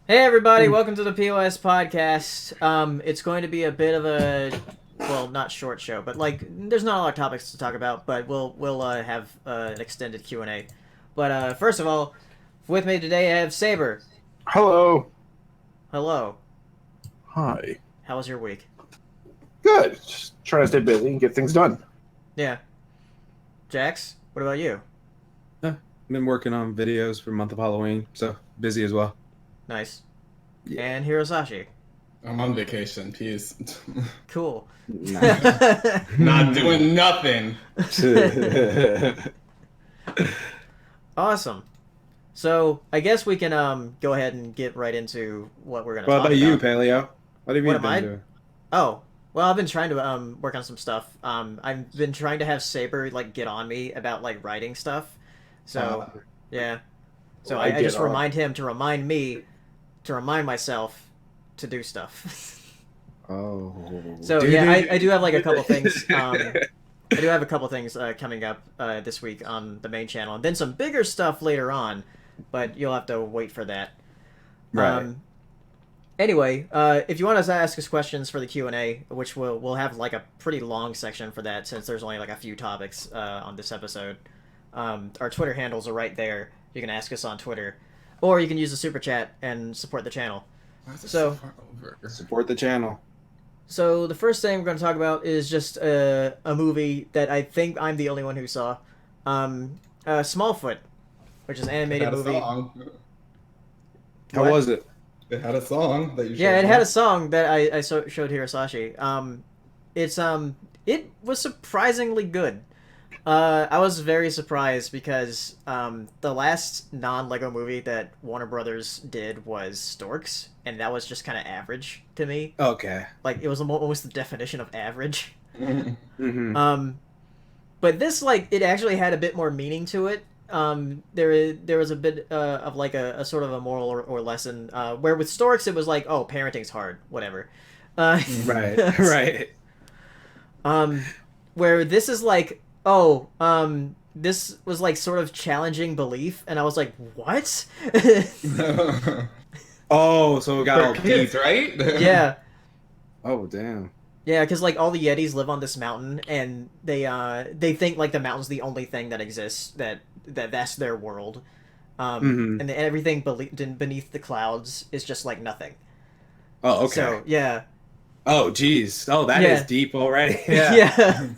Hey everybody, welcome to the POS Podcast. It's going to be a bit of a, well, not short show, but like, there's not a lot of topics to talk about, but we'll have an extended Q&A. But first of all, with me today I have Saber. Hello. Hello. Hi. How was your week? Good. Just trying to stay busy and get things done. Yeah. Jax, what about you? Been working on videos for month of Halloween, so busy as well. Nice. Yeah. And Hirosashi. I'm on vacation. Peace. Cool. Nice. Not doing nothing. Awesome. So I guess we can go ahead and get right into what we're gonna What talk about you, about. Paleo? What have you What am been I? doing? Oh, well, I've been trying to work on some stuff. I've been trying to have Saber like get on me about like writing stuff. So yeah. So Well, I get just on. remind him to remind me to remind myself to do stuff. Oh. So yeah, I do have like a couple things. I do have a couple things coming up this week on the main channel, and then some bigger stuff later on, but you'll have to wait for that. Right. Anyway, if you want to ask us questions for the Q&A, which we'll have like a pretty long section for that since there's only like a few topics on this episode. Our Twitter handles are right there. You can ask us on Twitter, or you can use the super chat and support the channel. Why is it So- far over? Support the channel. So the first thing we're going to talk about is just a movie that I think I'm the only one who saw. Smallfoot, which is an It animated had a movie. song. How What? was it? It had a song that you showed Yeah, it me. had a song that I showed Hirosashi. It was surprisingly good. I was very surprised because the last non-Lego movie that Warner Brothers did was Storks, and that was just kind of average to me. Okay. Like, it was almost the definition of average. Mm-hmm. But this, like, it actually had a bit more meaning to it. There was a bit of like a sort of a moral or lesson. Where with Storks, it was like, oh, parenting's hard, whatever. Right. Right. Where this is like, oh, this was like sort of challenging belief, and I was like, what? Oh, so it got all For kids, deep. right? Yeah. Oh, damn. Yeah, because like all the Yetis live on this mountain, and they think like the mountain's the only thing that exists, that's their world, Mhm. and everything beneath the clouds is just like nothing. Oh, okay. So yeah, Oh, geez. Oh, that is Yeah. deep already. yeah,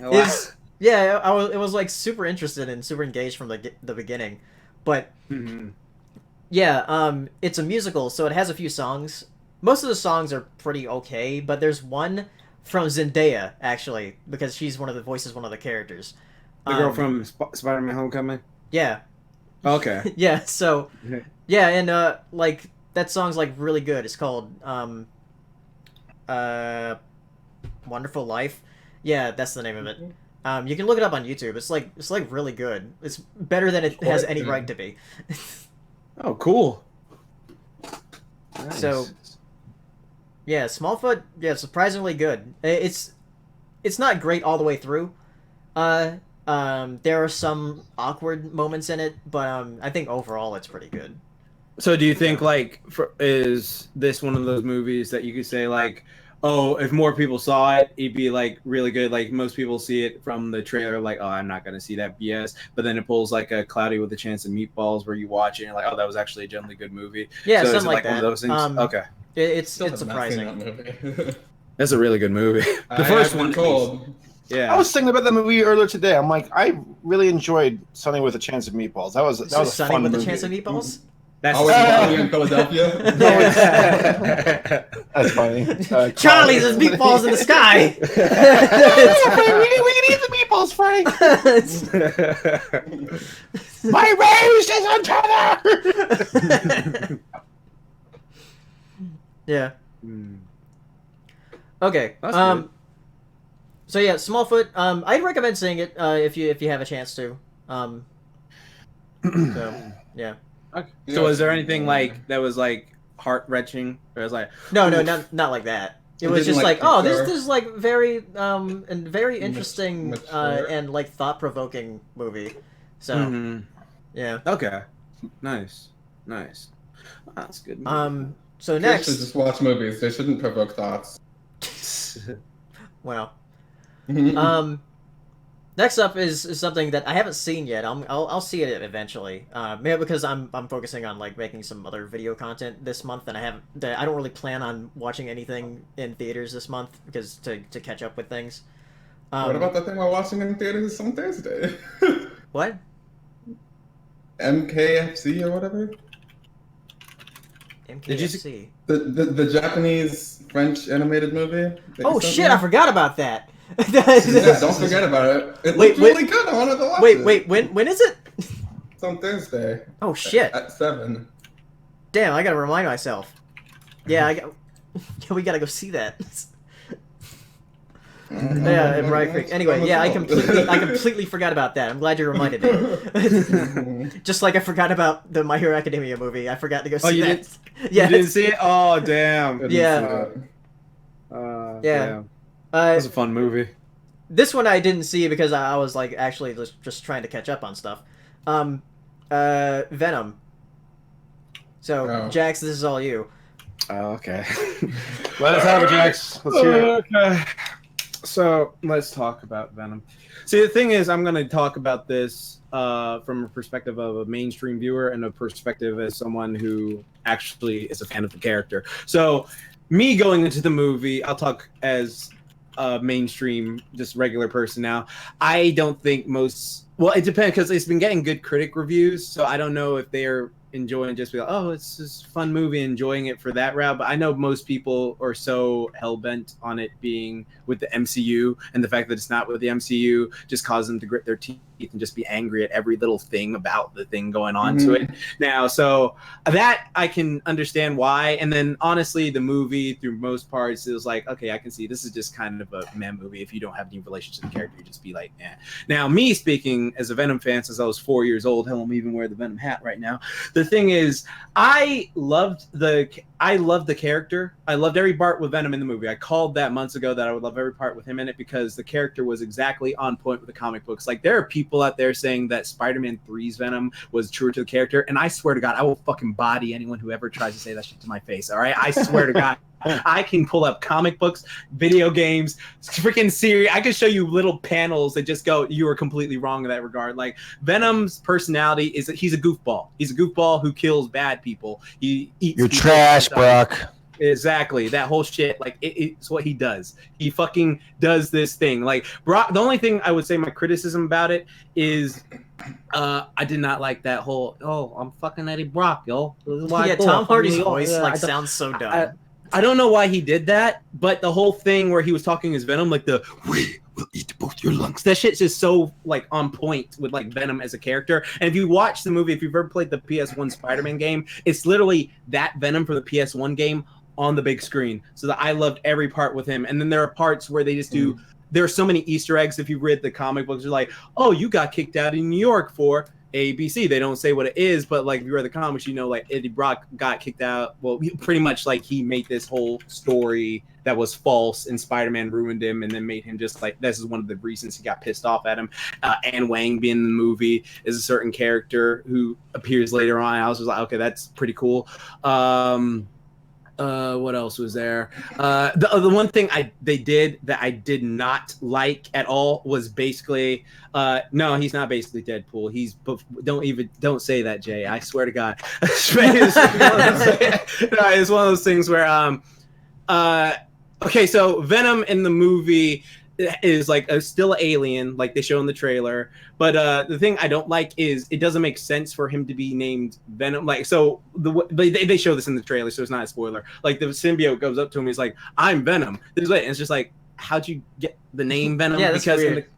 Wow. It's- yeah. It was like super interested and super engaged from the beginning, but Mhm. yeah, it's a musical, so it has a few songs. Most of the songs are pretty okay, but there's one from Zendaya actually, because she's one of the characters. The girl from Spider-Man Homecoming? Yeah. Okay. Yeah, so yeah, and like that song's like really good. It's called Wonderful Life. Yeah, that's the name of it. You can look it up on YouTube. It's like really good. It's better than it has any right to be. Oh, cool. Nice. So yeah, Smallfoot, yeah, surprisingly good. It's not great all the way through. There are some awkward moments in it, but I think overall it's pretty good. So do you think like is this one of those movies that you could say like, oh, if more people saw it, it'd be like really good. Like most people see it from the trailer, like, oh, I'm not gonna see that BS. But then it pulls like a Cloudy with a Chance of Meatballs, where you watch it and you're like, oh, that was actually a generally good movie. Yeah, so is something it like one of that. those things? Okay, It's Still have not seen surprising. that movie. that's a really good movie. The first one, told. yeah. I was thinking about that movie earlier today. I'm like, I really enjoyed Sunny with a Chance of Meatballs. That was a Sunny fun with movie. a Chance of meatballs. That's Oh, was in Philadelphia? No, That's funny. Charlie's has meatballs in the sky. we can eat the meatballs, Frank. My rage is on tether. Yeah. Hmm. Okay. That's good. So yeah, Smallfoot. I'd recommend seeing it if you have a chance to. So yeah. So is there anything like that was like heart wrenching? Or it was like, No, oof. not like that. It It was didn't, just like, like, oh, mature. this is like very and very interesting Mature. and like thought provoking movie. So Mhm. yeah. Okay, nice. That's good. So Kids next, should just watch movies. They shouldn't provoke thoughts. well, next up is something that I haven't seen yet. I'll see it eventually. Maybe because I'm focusing on like making some other video content this month, and I don't really plan on watching anything in theaters this month because to catch up with things. What about that thing we're watching in theaters on Thursday? What? MKFC or whatever? MKFC. Did you see the Japanese French animated movie? Oh shit! I forgot about that. Yeah, don't forget about it. It looked really good. I wanted to watch it. Wait, when is it? It's on Thursday. Oh shit! At 7. Damn, I gotta remind myself. Yeah, we gotta go see that. Yeah, in Briar Creek. Anyway, yeah, I completely forgot about that. I'm glad you reminded me. Just like I forgot about the My Hero Academia movie. I forgot to go see that. Yeah, you didn't see it? Oh, damn. Yeah. Yeah. That was a fun movie. This one I didn't see because I was like actually just trying to catch up on stuff. Venom. So, Jax, this is all you. Oh, okay. Let us have it, Jax. Let's hear it. Okay. So let's talk about Venom. See, the thing is, I'm going to talk about this from a perspective of a mainstream viewer and a perspective as someone who actually is a fan of the character. So me going into the movie, I'll talk as a mainstream, just regular person now. I don't think well, it depends because it's been getting good critic reviews. So I don't know if they're enjoying just be like, oh, it's just a fun movie, enjoying it for that route. But I know most people are so hell-bent on it being with the MCU, and the fact that it's not with the MCU just causes them to grit their teeth and just be angry at every little thing about the thing going on to it now. So that I can understand why. And then honestly, the movie through most parts is like, okay, I can see this is just kind of a meh movie. If you don't have any relationship to the character, you just be like, eh. Now, me speaking as a Venom fan since I was 4 years old, hell, I'm even wearing the Venom hat right now. The thing is, I loved the character. I loved every part with Venom in the movie. I called that months ago that I would love every part with him in it because the character was exactly on point with the comic books. Like, there are people out there saying that Spider-Man 3's Venom was truer to the character, and I swear to God, I will fucking body anyone who ever tries to say that shit to my face, all right? I swear to God. I can pull up comic books, video games, freaking series. I can show you little panels that just go, you are completely wrong in that regard. Like, Venom's personality is that he's a goofball. He's a goofball who kills bad people. He eats You're trash, Brock. Exactly. That whole shit. Like, it's what he does. He fucking does this thing. Like, Brock, the only thing I would say my criticism about it is I did not like that whole, oh, I'm fucking Eddie Brock, yo. Yeah, Tom Hardy's voice sounds so dumb. I don't know why he did that, but the whole thing where he was talking as Venom, like we will eat both your lungs. That shit's just so like on point with like Venom as a character. And if you watch the movie, if you've ever played the PS1 Spider-Man game, it's literally that Venom from the PS1 game on the big screen. So that I loved every part with him. And then there are parts where they just do. There are so many Easter eggs. If you read the comic books, you're like, oh, you got kicked out in New York for ABC. They don't say what it is, but like if you read the comics, you know, like Eddie Brock got kicked out. Well, pretty much like he made this whole story that was false, and Spider-Man ruined him, and then made him just like, this is one of the reasons he got pissed off at him. Anne Wang being in the movie is a certain character who appears later on. I was just like, okay, that's pretty cool. What else was there? The one thing they did that I did not like at all was basically no, he's not basically Deadpool. Don't say that, Jay. I swear to God. It's one of those things where okay, so Venom in the movie is like still an alien, like they show in the trailer. But the thing I don't like is it doesn't make sense for him to be named Venom. Like, so they show this in the trailer, so it's not a spoiler. Like the symbiote goes up to him, he's like, "I'm Venom." This is it. And it's just like, how'd you get the name Venom? Yeah, that's weird.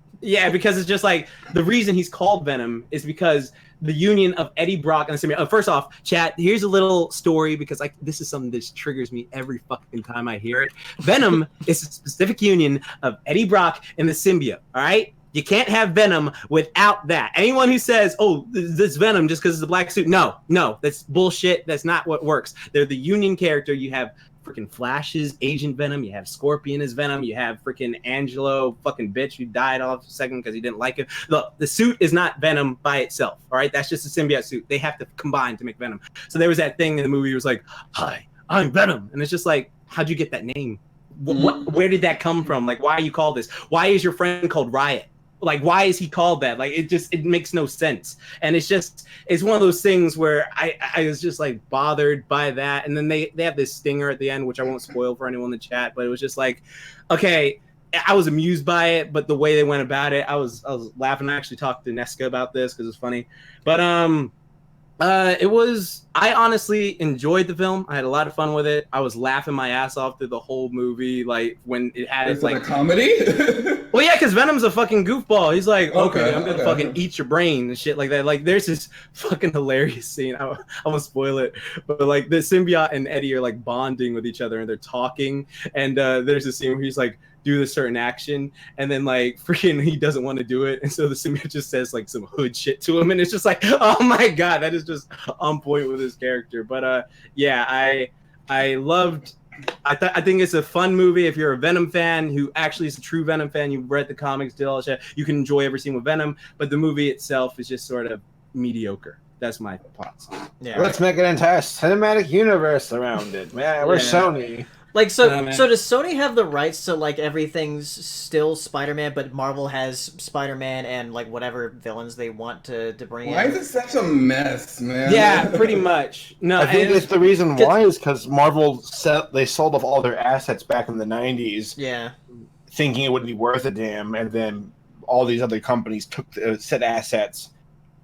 Because it's just like the reason he's called Venom is because the union of Eddie Brock and the symbiote. First off, chat, here's a little story because this is something that just triggers me every fucking time I hear it. Venom is a specific union of Eddie Brock and the symbiote. All right, you can't have Venom without that. Anyone who says, "Oh, this Venom just because it's a black suit," no, that's bullshit. That's not what works. They're the union character. You have freaking Flash's Agent Venom, you have Scorpion as Venom, you have freaking Angelo fucking bitch who died off a second because he didn't like it. The suit is not Venom by itself, all right? That's just a symbiote suit. They have to combine to make Venom. So there was that thing in the movie. It was like, "Hi, I'm Venom," and it's just like, how'd you get that name? Where did that come from? Like, why are you called this? Why is your friend called Riot? Like, why is he called that? Like, it makes no sense. And it's one of those things where I was just like bothered by that. And then they have this stinger at the end, which I won't spoil for anyone in the chat, but it was just like, okay, I was amused by it, but the way they went about it, I was laughing. I actually talked to Nesca about this because it's funny. But I honestly enjoyed the film. I had a lot of fun with it. I was laughing my ass off through the whole movie, like when it had its like a comedy. Well, yeah, because Venom's a fucking goofball. He's like, okay, I'm gonna fucking eat your brain and shit like that. Like, there's this fucking hilarious scene. I won't spoil it, but like the symbiote and Eddie are like bonding with each other and they're talking. And there's a scene where he's like, do this certain action, and then like freaking he doesn't want to do it, and so the symbiote just says like some hood shit to him, and it's just like, oh my god, that is just on point with his character. But yeah, I loved. I think it's a fun movie if you're a Venom fan who actually is a true Venom fan. You've read the comics, did all that shit. You can enjoy every scene with Venom, but the movie itself is just sort of mediocre. That's my thoughts. Yeah, let's make an entire cinematic universe around it. Man, we're Sony. Like, so does Sony have the rights to, like, everything's still Spider-Man, but Marvel has Spider-Man and, like, whatever villains they want to bring in? Why is it such a mess, man? Yeah, pretty much. No, I think it's the reason why is because Marvel sold off all their assets back in the 90s. Yeah. Thinking it wouldn't be worth a damn, and then all these other companies took the said assets,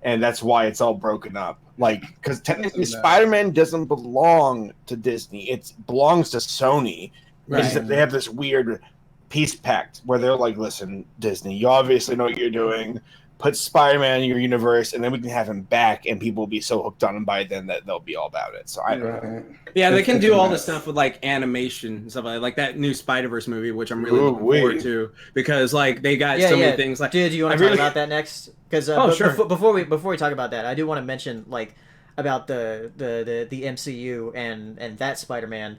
and that's why it's all broken up. Like, because technically Spider-Man doesn't belong to Disney. It belongs to Sony. Right. It's just that they have this weird peace pact where they're like, listen, Disney, you obviously know what you're doing. Put Spider-Man in your universe, and then we can have him back, and people will be so hooked on him by then that they'll be all about it. So I don't know. Yeah, they can do all the stuff with like animation and stuff like that new SpiderVerse movie, which I'm really looking forward to, because like they got so many things. Like, dude, do you want to talk about that next? Because sure. Before we talk about that, I do want to mention like about the MCU and that Spider-Man.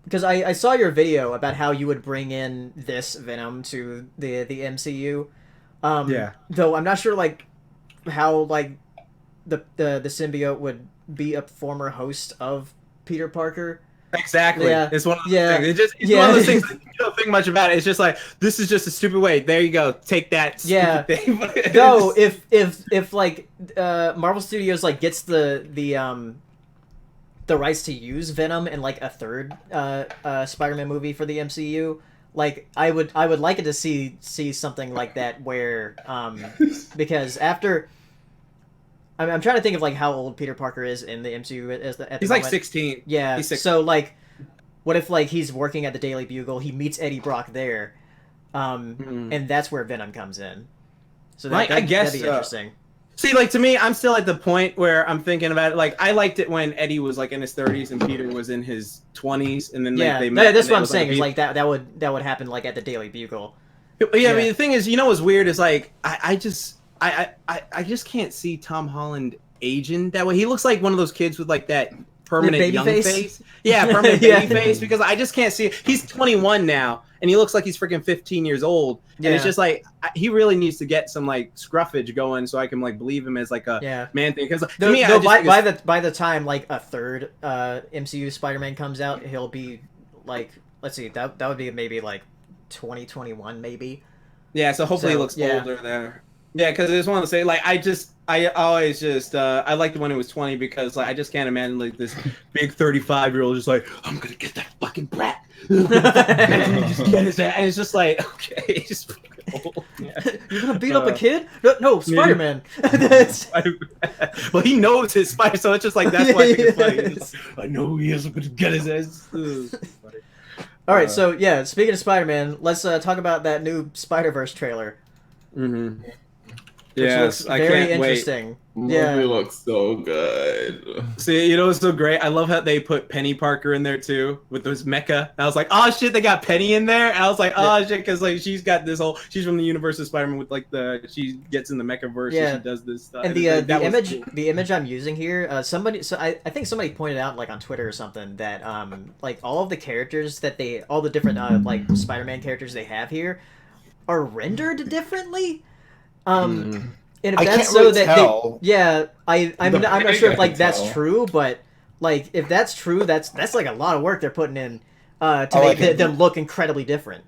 Because I saw your video about how you would bring in this Venom to the MCU. Yeah. Though I'm not sure like how like the symbiote would be a former host of Peter Parker. Exactly. Yeah. It's one of those things. It's one of those things that you don't think much about it. It's just like, this is just a stupid way. There you go. Take that stupid thing. No, if like Marvel Studios like gets the rights to use Venom in like a third Spider-Man movie for the MCU, like I would like it to see something like that where because after I'm trying to think of like how old Peter Parker is in the MCU at the He's moment. like 16. Yeah. He's 16. So like, what if like he's working at the Daily Bugle, he meets Eddie Brock there, and that's where Venom comes in. So I guess that'd be interesting. See, like, to me, I'm still at the point where I'm thinking about it. Like, I liked it when Eddie was like in his 30s and Peter was in his 20s, and then like, they met. That's what I'm saying. Is like that would happen like at the Daily Bugle. Yeah, I mean, the thing is, you know, what's weird is like I just can't see Tom Holland aging that way. He looks like one of those kids with like that permanent baby young face. Yeah, permanent baby face, because I just can't see it. He's 21 now, and he looks like he's freaking 15 years old. And it's just like, he really needs to get some like scruffage going so I can like believe him as like a man thing. Because to me, by the time like a third MCU Spider-Man comes out, he'll be like, let's see, that would be maybe like 2021 maybe. Yeah, so hopefully he looks older there. Yeah, because I just want to say, like, I always just I liked it when it was 20, because like I just can't imagine like this big 35-year-old just like, I'm gonna get that fucking brat. And just get his ass. And it's just like, okay, just old. Yeah. You're gonna beat up a kid? No, Spider-Man. Well, he knows his Spider, so it's just like, that's why I think it's funny. It's like, I know he is, I'm gonna get his ass. All right, so yeah, speaking of Spider-Man, let's talk about that new SpiderVerse trailer. Mm-hmm. Which looks very interesting. Yeah. Movie looks so good. See, what's so great? I love how they put Penny Parker in there too with those mecha. I was like, oh shit, they got Penny in there. And I was like, oh shit, because like she's got this whole. She's from the universe of Spider-Man with like she gets in the mecha verse. Yeah. And she does this stuff. And the image I'm using here, I think somebody pointed out like on Twitter or something that like all of the characters all the different like Spider-Man characters they have here are rendered differently. And if I that's can't so really that tell. I'm not sure if like that's tell. true, but like if that's true, that's like a lot of work they're putting in to like make them look incredibly different.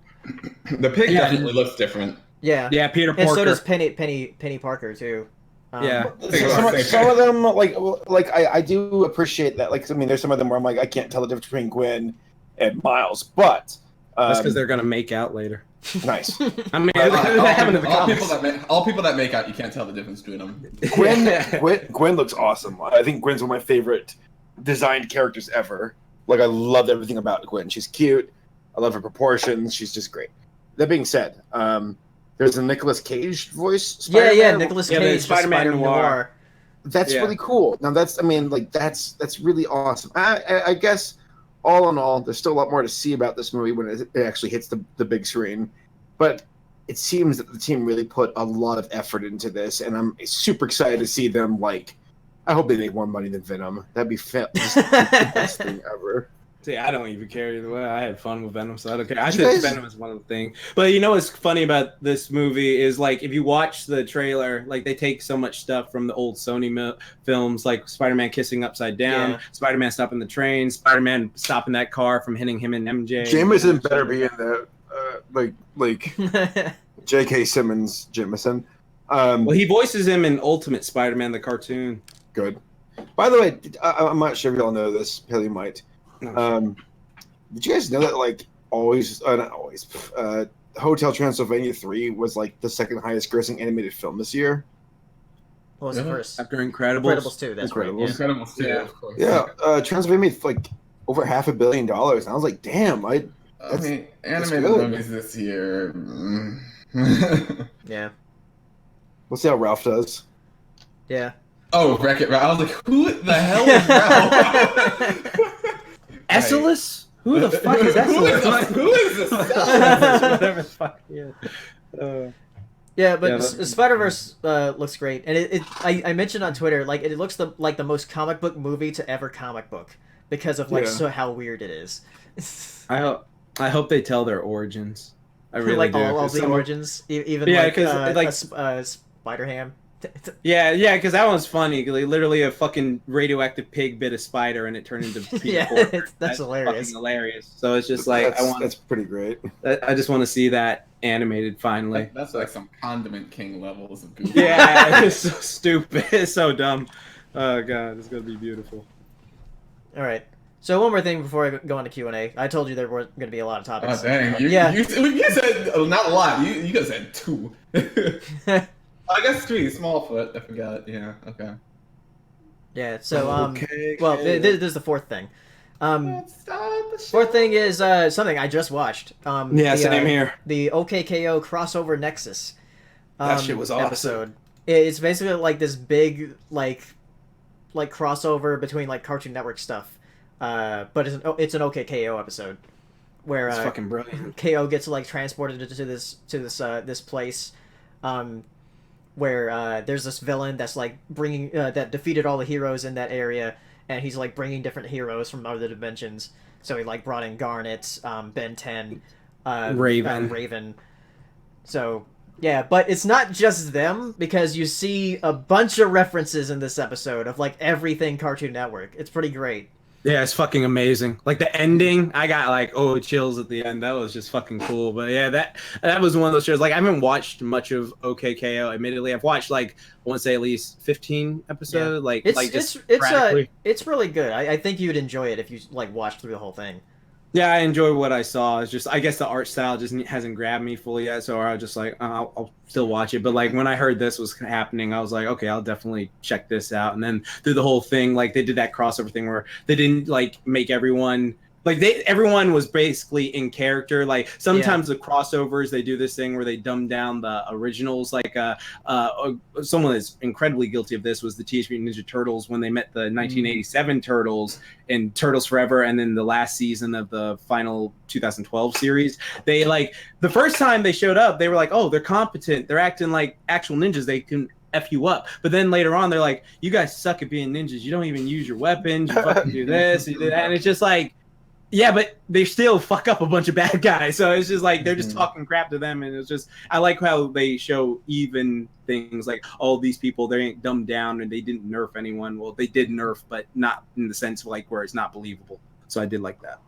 The pig definitely looks different. Yeah, Peter Parker. and so does Penny Parker too. Some of them, like I do appreciate that. Like, I mean, there's some of them where I'm like, I can't tell the difference between Gwen and Miles, but that's because they're gonna make out later. Nice. I mean, all people that make out, you can't tell the difference between them. Gwen looks awesome. I think Gwen's one of my favorite designed characters ever. Like, I loved everything about Gwen. She's cute. I love her proportions. She's just great. That being said, there's a Nicolas Cage voice. Spider-Man. Nicolas Cage, Spider-Man Noir. That's really cool. Now that's really awesome. I guess all in all, there's still a lot more to see about this movie when it actually hits the big screen. But it seems that the team really put a lot of effort into this, and I'm super excited to see them. Like, I hope they make more money than Venom. That'd be just the best thing ever. See, I don't even care either way. I had fun with Venom, so I don't care. I think Venom is one of the things. But what's funny about this movie is, like, if you watch the trailer, like, they take so much stuff from the old Sony films, like Spider-Man kissing upside down, Spider-Man stopping the train, Spider-Man stopping that car from hitting him and MJ. Jameson better be in that, like J.K. Simmons Jameson. Well, he voices him in Ultimate Spider-Man, the cartoon. Good. By the way, I'm not sure if y'all know this. Haley might. No. Did you guys know that Hotel Transylvania 3 was like the second highest grossing animated film this year? What was the first? After Incredibles 2, that's Incredibles. right. Incredibles 2, of course. Yeah, Transylvania made like over $500 million. And I was like, damn, I mean, animated movies this year. Yeah. We'll see how Ralph does. Yeah. Oh, Wreck-It Ralph. I was like, who the hell is Ralph? Esselus? Who the fuck is Esselus? Who is this? Whatever the fuck. Yeah, but SpiderVerse looks great, and I mentioned on Twitter, like, it looks like the most comic book movie to ever comic book because of how weird it is. I hope they tell their origins. I really like do. all the origins, even Spider-Ham. Yeah, because that one's funny. Like, literally, a fucking radioactive pig bit a spider, and it turned into Peter Porker. That's hilarious. Fucking hilarious. So it's just like that's pretty great. I just want to see that animated finally. That's like some Condiment King levels of goofy. Yeah, it's so stupid. It's so dumb. Oh god, it's gonna be beautiful. All right. So one more thing before I go on to Q&A. I told you there were going to be a lot of topics. Oh dang! You said not a lot. You guys said 2. I guess 3. Smallfoot. I forgot. Yeah. Okay. Yeah. So Okay. well, there's the fourth thing. Fourth thing is something I just watched. Same here. The OK K.O. crossover Nexus. That shit was awesome. Episode. It's basically like this big like crossover between like Cartoon Network stuff. But it's an OK K.O. episode where it's fucking brilliant. K.O. gets like transported to this place, where there's this villain that's like bringing that defeated all the heroes in that area, and he's like bringing different heroes from other dimensions. So he like brought in Garnet, Ben 10, Raven. So yeah, but it's not just them, because you see a bunch of references in this episode of like everything Cartoon Network. It's pretty great. Yeah, it's fucking amazing. Like the ending, I got like chills at the end. That was just fucking cool. But yeah, that was one of those shows. Like I haven't watched much of OK K.O. Admittedly, I've watched like I want to say at least 15 episodes. Yeah. It's really good. I think you'd enjoy it if you like watched through the whole thing. Yeah, I enjoy what I saw. It's just, I guess the art style just hasn't grabbed me fully yet, so I was just like, I'll still watch it. But like when I heard this was happening, I was like, okay, I'll definitely check this out. And then through the whole thing, like they did that crossover thing where they didn't like make everyone Like everyone was basically in character. Like sometimes the crossovers, they do this thing where they dumb down the originals. Like someone that's incredibly guilty of this was the Teenage Mutant Ninja Turtles when they met the 1987 Turtles in Turtles Forever, and then the last season of the final 2012 series. They like the first time they showed up, they were like, "Oh, they're competent. They're acting like actual ninjas. They can F you up." But then later on, they're like, "You guys suck at being ninjas. You don't even use your weapons. You fucking do this, you do that," and it's just like. Yeah, but they still fuck up a bunch of bad guys. So it's just like they're just talking crap to them, and it's just I like how they show even things like all these people they ain't dumbed down and they didn't nerf anyone. Well, they did nerf, but not in the sense of like where it's not believable. So I did like that.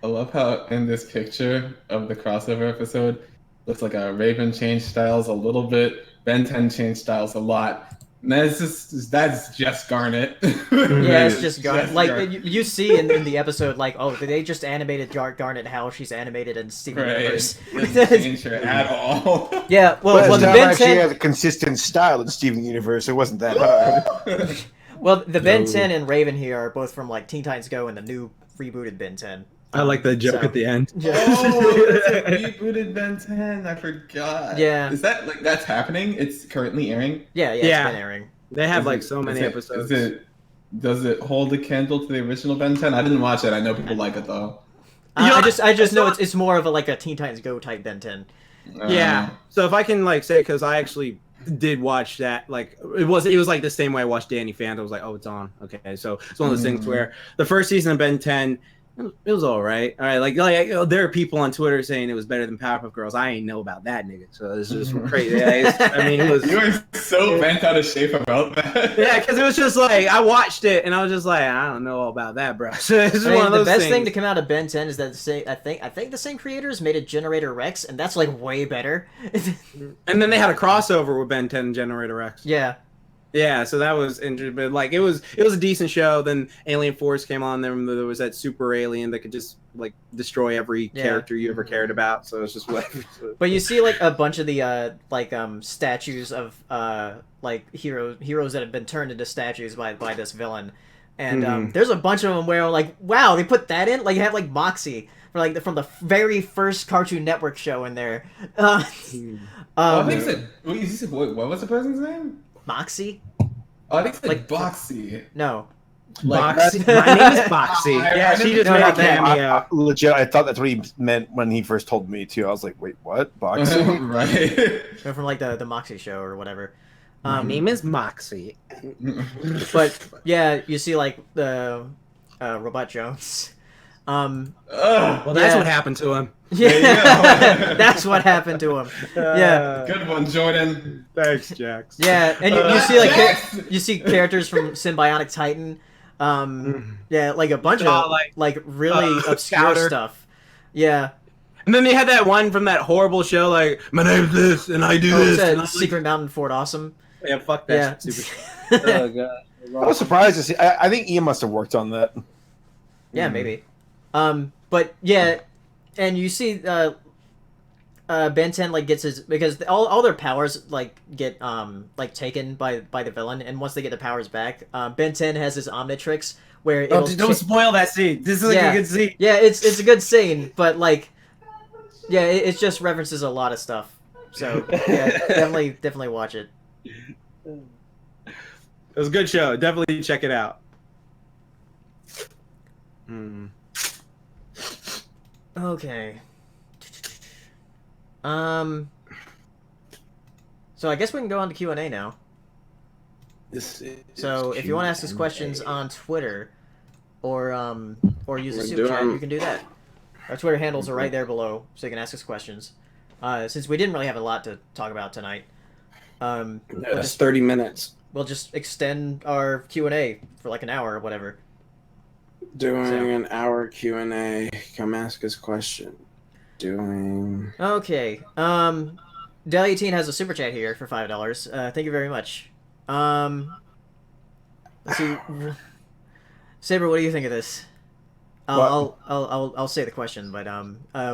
I love how in this picture of the crossover episode, looks like a Raven changed styles a little bit, Ben 10 changed styles a lot. And that's just Garnet. Yeah, it's just Garnet. Like you see in the episode, like, oh, they just animated Garnet how she's animated in Steven Universe. Doesn't change her at all. Yeah, well, the Ben Ben actually 10 has a consistent style in Steven Universe. It wasn't that hard. Well, the Ben 10 and Raven here are both from like Teen Titans Go and the new rebooted Ben 10. I like the joke at the end. Yeah. Oh, it's rebooted Ben 10. I forgot. Yeah. Is that like that's happening? It's currently airing. Yeah, it's been airing. They have like so many episodes. Does it hold a candle to the original Ben 10? I didn't watch it. I know people like it though. I just know it's more of a Teen Titans Go type Ben 10. Yeah. So if I can like say, because I actually did watch that, like it was like the same way I watched Danny Phantom. I was like, oh, it's on. Okay, so it's one of those things where the first season of Ben 10. It was all right. Like there are people on Twitter saying it was better than Powerpuff Girls. I ain't know about that, nigga. So it's just crazy. I mean, it was. You were so bent out of shape about that. Yeah, because it was just like I watched it and I was just like, I don't know all about that, bro. So it's one of those the best things. thing to come out of Ben 10 is that I think the same creators made a Generator Rex, and that's like way better. And then they had a crossover with Ben 10 and Generator Rex. Yeah. Yeah, so that was interesting, but like it was a decent show. Then Alien Force came on. Then there was that super alien that could just like destroy every character you ever cared about. So it's just whatever. But you see like a bunch of the statues of like heroes that have been turned into statues by this villain, and there's a bunch of them where I'm like, wow, they put that in. Like you have like Moxie from the very first Cartoon Network show in there. I think what was the person's name? Moxie? Oh, I think it's like Boxy. No. Boxy. My name is Boxy. Yeah, she just made a cameo. Legit, I thought that's what he meant when he first told me too. I was like, wait, what? Boxing? Right. They're from like the Moxie show or whatever. My name is Moxie. But yeah, you see like the Robot Jones. Well, that's what happened to him. Yeah, that's what happened to him. Yeah, good one, Jordan. Thanks, Jax. Yeah, and you see like you see characters from Symbiotic Titan. Yeah, like a bunch of like really obscure stuff. Yeah. And then they had that one from that horrible show, like my name's this and I do this. And Secret Mountain Fort Awesome. Yeah, fuck that. Yeah. Stupid. Oh god. I was surprised to see. I think Ian must have worked on that. Yeah, maybe. But yeah, and you see Ben 10 like gets his, because all their powers like get like taken by the villain, and once they get the powers back, Ben 10 has his Omnitrix where don't spoil that scene. This is like a good scene. Yeah, it's a good scene, but like yeah, it just references a lot of stuff. So yeah, definitely watch it. It was a good show. Definitely check it out. Okay. So I guess we can go on to Q&A now. So if you want to ask us questions on Twitter or use a super chat, you can do that. Our Twitter handles are right there below, so you can ask us questions. Since we didn't really have a lot to talk about tonight, that's 30 minutes. We'll just extend our Q&A for like an hour or whatever. Doing an hour Q&A. Come ask us question. Okay. Del18 has a super chat here for $5. Thank you very much. Let's see. Saber, what do you think of this? I'll say the question, but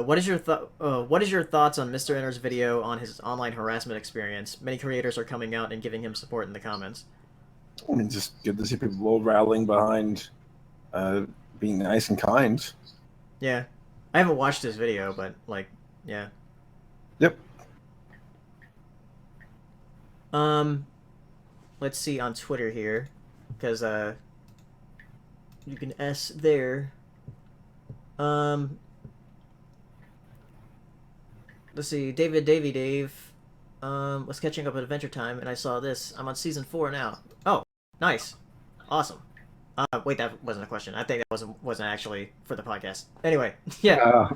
what is your thoughts on Mr. Enter's video on his online harassment experience? Many creators are coming out and giving him support in the comments. I mean, just good to see people rallying behind being nice and kind. Yeah, I haven't watched this video, but like, yeah. Yep. Let's see on Twitter here, because you can S there. Let's see, Dave. Was catching up at Adventure Time, and I saw this. I'm on season 4 now. Oh, nice, awesome. Wait, that wasn't a question. I think that wasn't actually for the podcast. Anyway, yeah.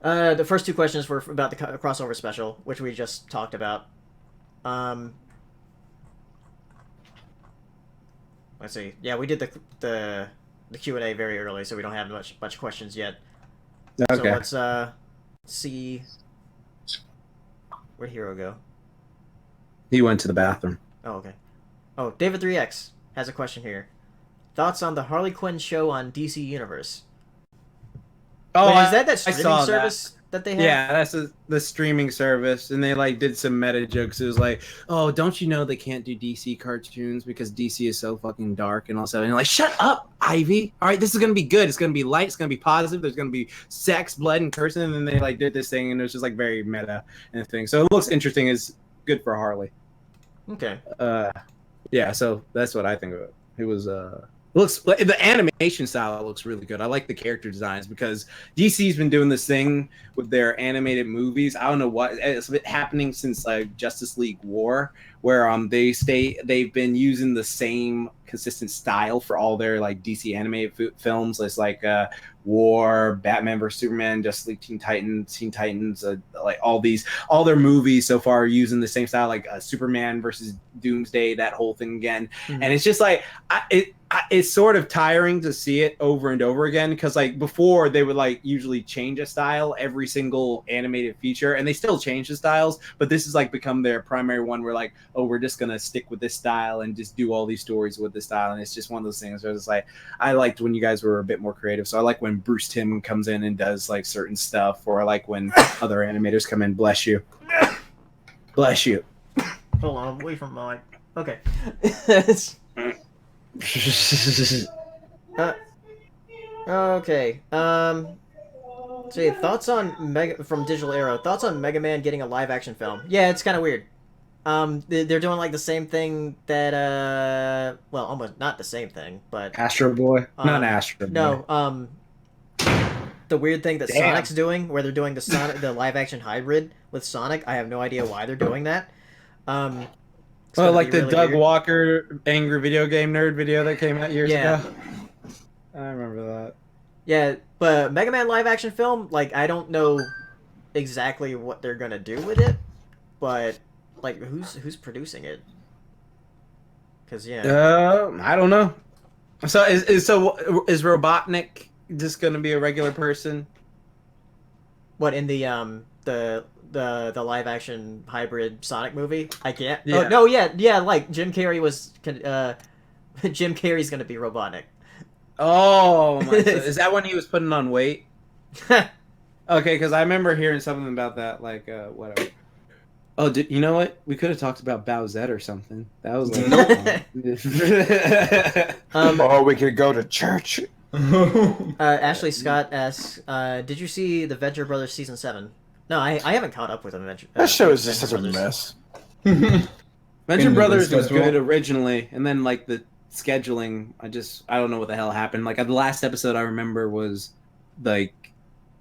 The first 2 questions were about the crossover special, which we just talked about. Let's see. Yeah, we did the Q&A very early, so we don't have much questions yet. Okay. So let's see. Where'd Hero go? He went to the bathroom. Oh, okay. Oh, David3X has a question here. Thoughts on the Harley Quinn show on DC Universe? Oh, wait, is that streaming saw service that they have? Yeah, that's the streaming service, and they like did some meta jokes. It was like, "Oh, don't you know they can't do DC cartoons because DC is so fucking dark?" And all of a sudden, you're like, "Shut up, Ivy! All right, this is gonna be good. It's gonna be light. It's gonna be positive. There's gonna be sex, blood, and cursing." And then they like did this thing, and it was just like very meta and thing. So it looks interesting. It's good for Harley. Okay. Yeah. So that's what I think of it. It was looks the animation style looks really good. I like the character designs because DC's been doing this thing with their animated movies. I don't know what it's been happening since like Justice League War, where they've been using the same consistent style for all their like DC animated films. It's like War, Batman vs Superman, Justice League, Teen Titans, like all their movies so far are using the same style, like Superman versus Doomsday, that whole thing again. Mm-hmm. And it's just like it's sort of tiring to see it over and over again because like before they would like usually change a style every single animated feature, and they still change the styles, but this has like become their primary one where like, oh, we're just gonna stick with this style and just do all these stories with this style. And it's just one of those things where it's like, I liked when you guys were a bit more creative, so I like when Bruce Timm comes in and does like certain stuff, or I like when other animators come in. Bless you. Hold on, I'm away from my mic. Okay. Okay. So yeah, thoughts on from Digital Arrow. Thoughts on Mega Man getting a live action film? Yeah, it's kind of weird. They're doing like the same thing that well, almost not the same thing, but Astro Boy, not Astro Boy. No, the weird thing that Sonic's doing, where they're doing the live action hybrid with Sonic. I have no idea why they're doing that. Well, like the really Doug weird. Walker angry video game nerd video that came out years ago. I remember that. Yeah, but Mega Man live action film, like I don't know exactly what they're gonna do with it, but like who's producing it? Because I don't know. So is Robotnik just gonna be a regular person? What in the live action hybrid Sonic movie? I can't. Yeah. Oh no, yeah. Like Jim Carrey Jim Carrey's gonna be Robotnik. Oh my! Is that when he was putting on weight? Okay, because I remember hearing something about that. Like whatever. Oh, you know what? We could have talked about Bowsette or something. That was like. Or we could go to church. Ashley Scott asks, "Did you see the Venture Brothers season 7?" No, I haven't caught up with them. That show is just such a mess. Venture Brothers was good originally, and then like the scheduling, I don't know what the hell happened. Like the last episode I remember was like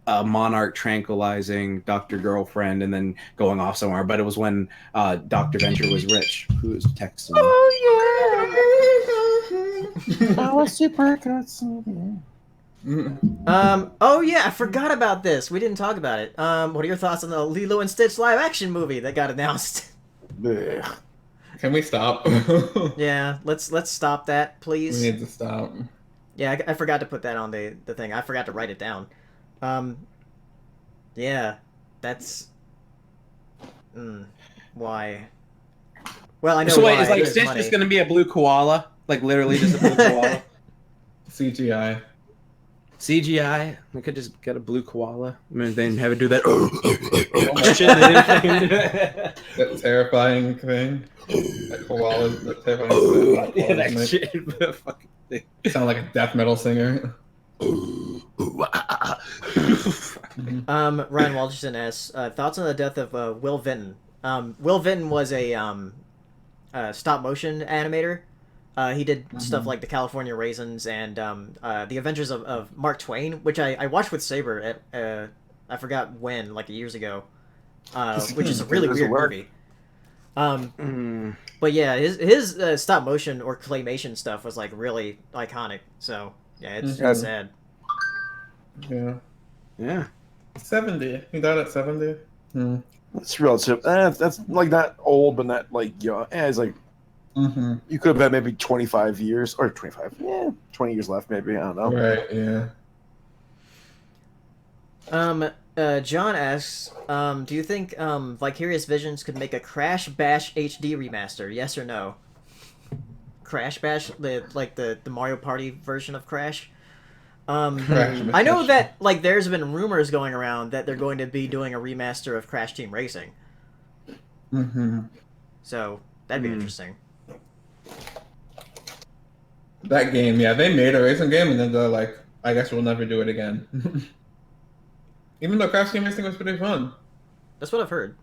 Monarch tranquilizing Dr. Girlfriend and then going off somewhere, but it was when Dr. Venture was rich. Who was texting me? I was super good. Oh yeah, I forgot about this. We didn't talk about it. What are your thoughts on the Lilo and Stitch live action movie that got announced? Can we stop? Yeah, let's stop that, please. We need to stop. Yeah, I forgot to put that on the thing. I forgot to write it down. Yeah, that's why. Well, I know. So wait, why. is like Stitch just gonna be a blue koala? Like literally just a blue koala? CGI. We could just get a blue koala. I mean, then have it do that. That terrifying thing. That koala. That terrifying thing. Yeah, that shit. Fucking thing. Sound like a death metal singer. Ryan Walterson asks thoughts on the death of Will Vinton. Will Vinton was a stop motion animator. He did stuff like the California Raisins and the Adventures of Mark Twain, which I watched with Saber at I forgot when, like years ago, which is a really weird movie. But yeah, his stop motion or claymation stuff was like really iconic. So yeah, it's sad. Yeah. 70. He died at 70. That's relative. That's like not old, but not like young. It's like you could have had maybe 25 years or 25. Yeah, 20 years left, maybe. I don't know. Right. Yeah. John asks, do you think Vicarious Visions could make a Crash Bash HD remaster? Yes or no? Crash Bash, the Mario Party version of Crash. I know that like there's been rumors going around that they're going to be doing a remaster of Crash Team Racing. So that'd be interesting. That game, yeah, they made a racing game and then they're like, I guess we'll never do it again. Even though Crash Team Racing was pretty fun. That's what I've heard.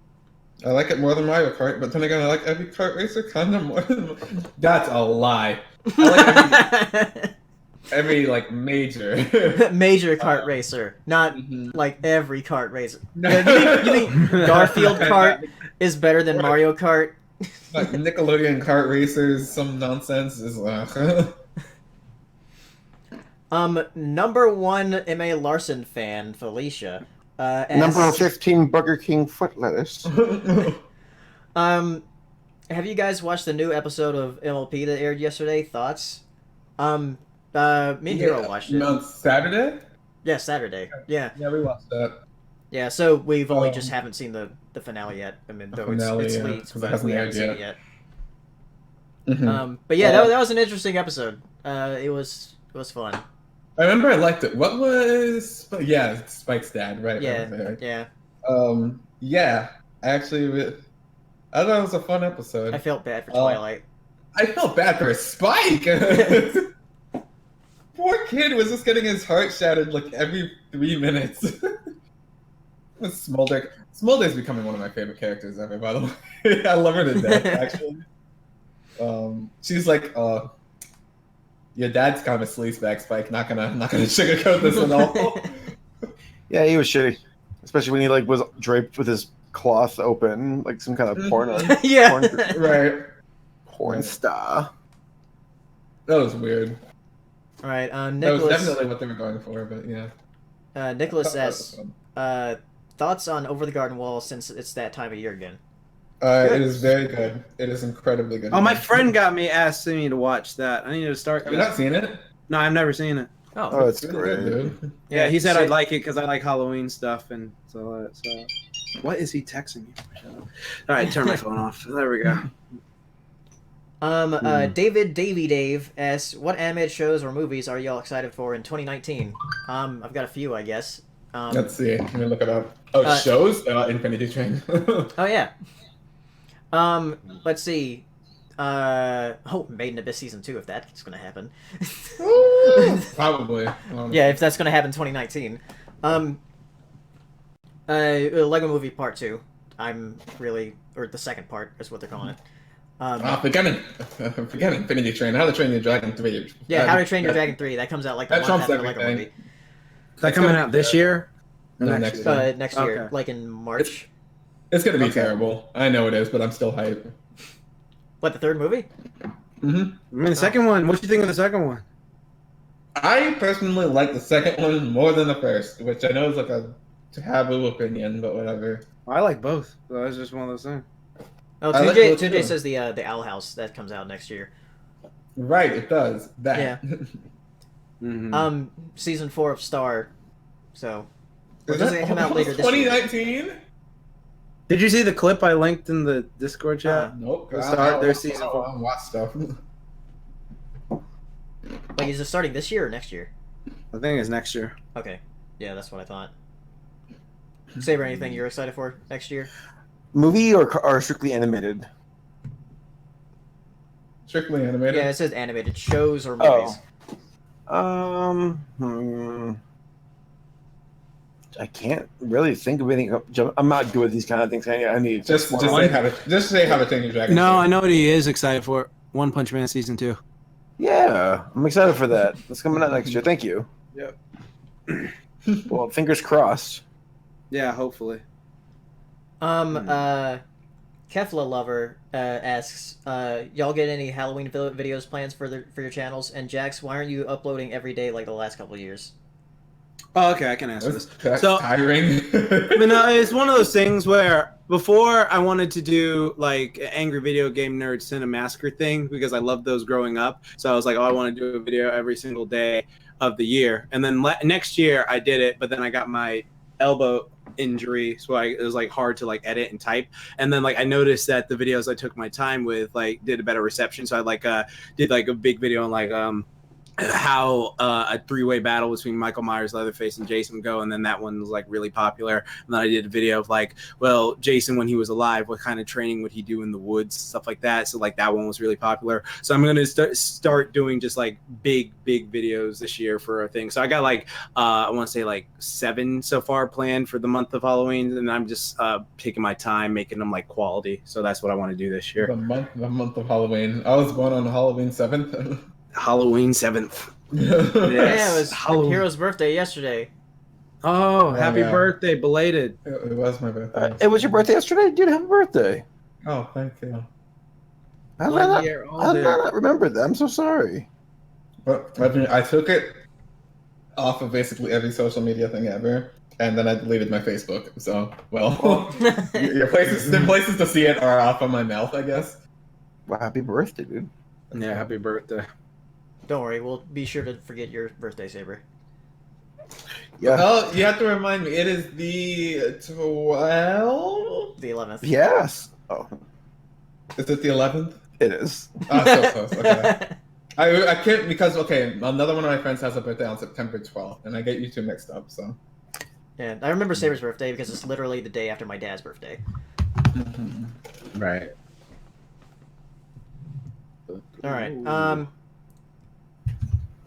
I like it more than Mario Kart, but then again, I like every kart racer kind of more. That's a lie. I like every like major kart racer, not like every kart racer. You think Garfield Kart is better than Mario Kart? Like Nickelodeon kart racers, some nonsense is Number 1 M.A. Larson fan, Felicia. Asks, Number 15 Burger King foot lettuce. Have you guys watched the new episode of MLP that aired yesterday? Thoughts? Me and Hero watched it. On Saturday? Yeah, Saturday. Yeah. Yeah, we watched that. Yeah, so we've only just haven't seen the finale yet. I mean, though it's late, but we haven't seen it yet. But yeah, that was an interesting episode. It was fun. I remember I liked it. What was... Yeah, Spike's dad, right? Yeah. Yeah. Actually, I thought it was a fun episode. I felt bad for Twilight. I felt bad for Spike! Poor kid was just getting his heart shattered like every 3 minutes. Smolder. Smolder's becoming one of my favorite characters ever, by the way. I love her to death, actually. She's like, your dad's kind of a sleazebag, Spike. Not gonna sugarcoat this at all. Yeah, he was shitty, especially when he like was draped with his cloth open, like some kind of porn. Yeah, right. Porn star. That was weird. All right, Nicholas. That was definitely what they were going for, but yeah. Nicholas asks, thoughts on Over the Garden Wall since it's that time of year again. It is very good. It is incredibly good. Oh, my friend got me asking me to watch that. I need to start. Have you not seen it? No, I've never seen it. Oh, it's great. Dude. Yeah, he said I'd like it because I like Halloween stuff and so. What is he texting me? All right, turn my phone off. There we go. Dave asks, what animated shows or movies are y'all excited for in 2019? I've got a few, I guess. Let's see. Let me look it up. Oh, shows? Infinity Train. Oh, yeah. Let's see. Made in Abyss Season 2, if that's going to happen. Probably. Yeah, if that's going to happen in 2019. Lego Movie Part 2. Or the second part is what they're calling it. Forget Infinity Train. How to Train Your Dragon 3. Yeah, How to Train Your Dragon 3. That comes out like the month after Lego Movie. Is that coming out this year? No, next year. Next year, like in March. It's going to be terrible. I know it is, but I'm still hyped. What, the third movie? I mean, the second one. What do you think of the second one? I personally like the second one more than the first, which I know is like a taboo opinion, but whatever. I like both. So that's just one of those things. Oh, Tunde says the Owl House that comes out next year. Right, it does. That. Yeah. Season 4 of Star. So. Does it come out later this year? 2019? Did you see the clip I linked in the Discord chat? Nope. Their season 4. I watch stuff. Like, is it starting this year or next year? I think it's next year. Okay. Yeah, that's what I thought. Saber, anything you're excited for next year? Movie or strictly animated? Strictly animated. Yeah, it says animated shows or movies. I can't really think of anything. I'm not good with these kind of things. I need Just say how to Train Your Dragon. No, I know what he is excited for. One Punch Man season 2. Yeah, I'm excited for that. That's coming out next year. Thank you. Yep. Well, fingers crossed. Yeah, hopefully. Kefla Lover asks, y'all get any Halloween videos plans for your channels? And Jax, why aren't you uploading every day like the last couple of years? Oh, okay, I can answer this. That's so tiring. It's one of those things where before I wanted to do like an Angry Video Game Nerd Cinemassacre thing because I loved those growing up. So I was like, oh, I want to do a video every single day of the year. And then next year I did it, but then I got my elbow injury, so it was like hard to like edit and type. And then like I noticed that the videos I took my time with like did a better reception. So I like did like a big video on like how a three-way battle between Michael Myers, Leatherface, and Jason would go, and then that one was like really popular. And then I did a video of like, well, Jason when he was alive, what kind of training would he do in the woods, stuff like that. So like that one was really popular. So I'm gonna start doing just like big videos this year for a thing. So I got like I want to say like 7 so far planned for the month of Halloween, and I'm just taking my time making them like quality. So that's what I want to do this year. The month of Halloween. I was born on Halloween 7th. Halloween 7th. Yes. Yeah, it was Hero's birthday yesterday. Oh, happy birthday, belated. It was my birthday. It was your birthday yesterday? Dude, happy birthday. Oh, thank you. How did I not remember that? I'm so sorry. But I took it off of basically every social media thing ever, and then I deleted my Facebook. So, the places to see it are off of my mouth, I guess. Well, happy birthday, dude. Yeah, happy birthday. Don't worry, we'll be sure to forget your birthday, Saber. Yeah. Oh, you have to remind me. It is the 12th? The 11th. Yes. Oh. Is it the 11th? It is. Oh, so close. Okay. I can't because another one of my friends has a birthday on September 12th, and I get you two mixed up. So. Yeah, I remember Saber's birthday because it's literally the day after my dad's birthday. Mm-hmm. Right. All right.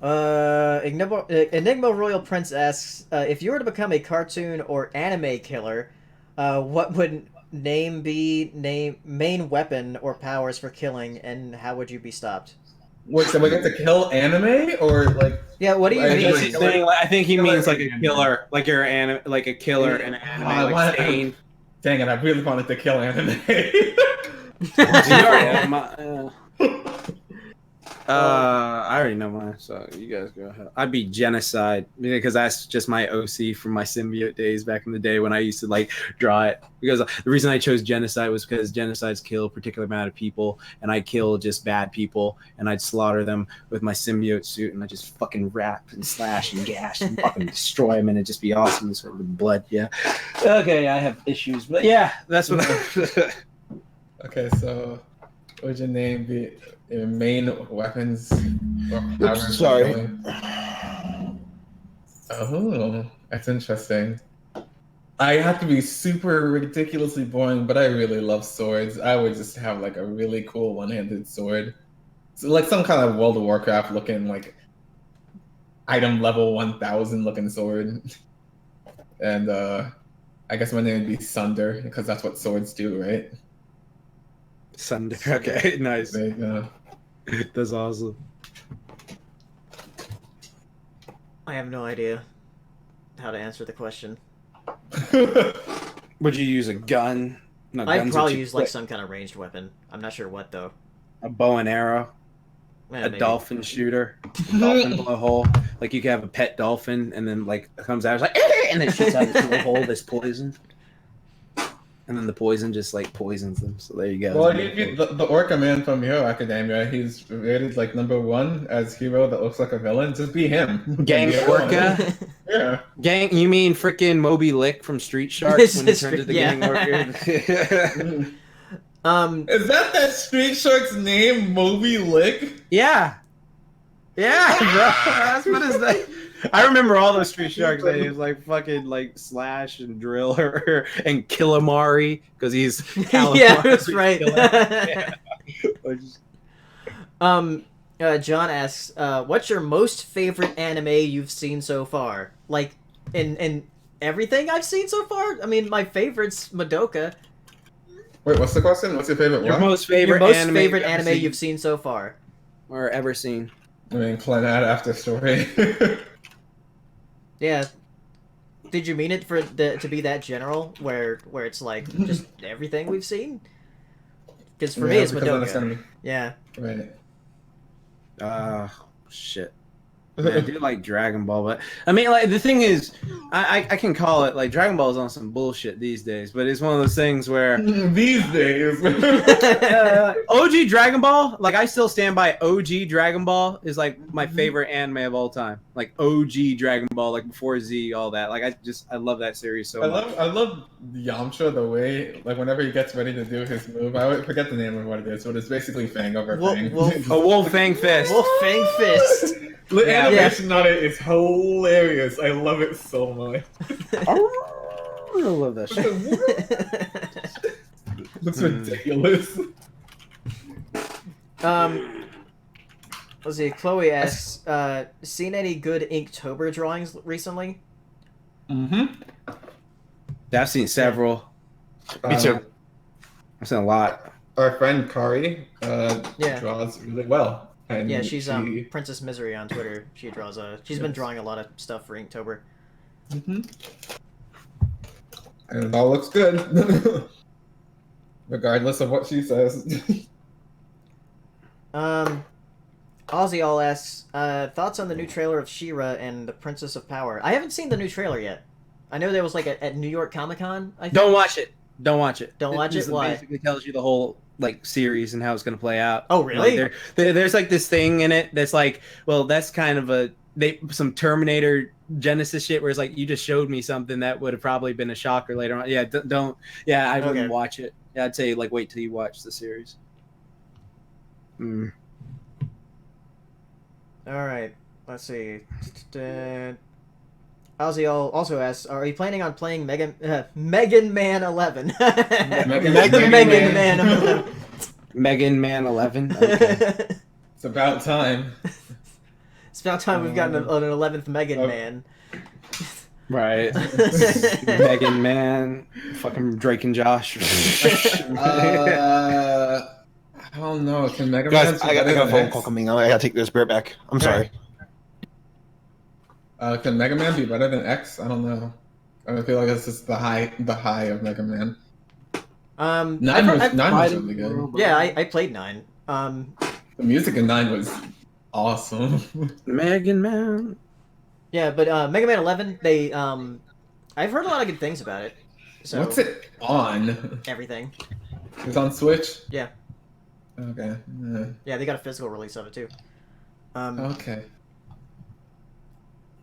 Enigma Royal Prince asks, if you were to become a cartoon or anime killer, what would main weapon or powers for killing, and how would you be stopped? Wait, so we get to kill anime or like? Yeah, what do you mean? I think he means like a killer, like you're like a killer in an anime. Like Stain. Dang it! I really wanted to kill anime. I already know mine, so you guys go ahead. I'd be genocide because that's just my OC from my symbiote days back in the day when I used to like draw it. Because the reason I chose genocide was because genocides kill a particular amount of people, and I kill just bad people, and I'd slaughter them with my symbiote suit, and I just fucking rap and slash and gash and fucking destroy them, and it'd just be awesome. And sort of blood, yeah. Okay, I have issues, but yeah, that's what. Okay, so what would your name be? Your main weapons? Oops, sorry. Oh, that's interesting. I have to be super ridiculously boring, but I really love swords. I would just have like a really cool one-handed sword. So like some kind of World of Warcraft looking like item level 1000 looking sword. And I guess my name would be Sunder because that's what swords do, right? Sunder. Okay, nice. There you go. That's awesome. I have no idea how to answer the question. Would you use a gun? No, I'd probably use like some kind of ranged weapon. I'm not sure what though. A bow and arrow. Yeah, maybe. Dolphin shooter. A dolphin blowhole. Like you could have a pet dolphin and then like it comes out it's like and then shoots out this blowhole that's poison. And then the poison just like poisons them. So there you go. Well, the Orca man from Hero Academia, he's rated like #1 as hero that looks like a villain. Just be him. Gang Orca? Yeah. Gang, you mean freaking Moby Lick from Street Sharks when he turned into Gang Orca? Is that Street Shark's name, Moby Lick? Yeah. Yeah, bro. That's what his name. I remember all those Street Sharks names, like fucking like Slash and Driller and Killamari because he's California. Yeah, that's right. Yeah. John asks, what's your most favorite anime you've seen so far? Like, in everything I've seen so far? I mean, my favorite's Madoka. Wait, what's the question? What's your favorite Your one? most favorite Your most anime, favorite anime you've seen so far? or ever seen? I mean, Clannad After Story. Yeah. Did you mean it to be that general, where it's like just everything we've seen? Because for me, it's Madoka. Yeah. Right. Shit. Man, I do like Dragon Ball, but I mean, like the thing is, I can call it like Dragon Ball is on some bullshit these days, but it's one of those things where These days. OG Dragon Ball, like I still stand by OG Dragon Ball is like my favorite anime of all time. Like OG Dragon Ball, like before Z, all that. Like I love that series so much. I love Yamcha the way, like whenever he gets ready to do his move, I always forget the name of what it is, but it's basically Fang over Fang. A Wolf Fang Fist. Wolf Fang Fist. The Yeah. animation on it is hilarious. I love it so much. I love that shit. Looks ridiculous. Let's see. Chloe asks, seen any good Inktober drawings recently? Mm-hmm. I've seen several. Me too. I've seen a lot. Our friend Kari Yeah. draws really well. And Yeah, she's Princess Misery on Twitter. She draws she's been drawing a lot of stuff for Inktober. Mm-hmm. And it all looks good. Regardless of what she says. Ozzy all asks, thoughts on the new trailer of She-Ra and the Princess of Power. I haven't seen the new trailer yet. I know there was like at New York Comic Con. Don't watch it. Don't watch it. Don't watch it? Why? Basically tells you the whole like series and how it's gonna play out. Oh, really? Like, there's like this thing in it that's like, well, that's kind of some Terminator Genesis shit where it's like you just showed me something that would have probably been a shocker later on. Yeah, don't. Yeah, I wouldn't watch it. Yeah, I'd say like wait till you watch the series. All right. Let's see. Ozzy also asks, are you planning on playing Megan Man 11? Megan Man 11. Megan Man 11. Okay. It's about time. It's about time we've gotten an 11th Megan Man. Right. Megan Man, fucking Drake and Josh. I don't know. Can Mega Man? Guys, I got a phone call coming. I gotta take this bear back. I'm sorry. Can Mega Man be better than X? I don't know. I feel like it's just the high of Mega Man. Nine was really good. Yeah, I played 9. The music in 9 was awesome. Megan Man. Yeah, but Mega Man 11, they I've heard a lot of good things about it. So What's it on? everything. It's on Switch? Yeah. Okay. Yeah, they got a physical release of it too. Okay.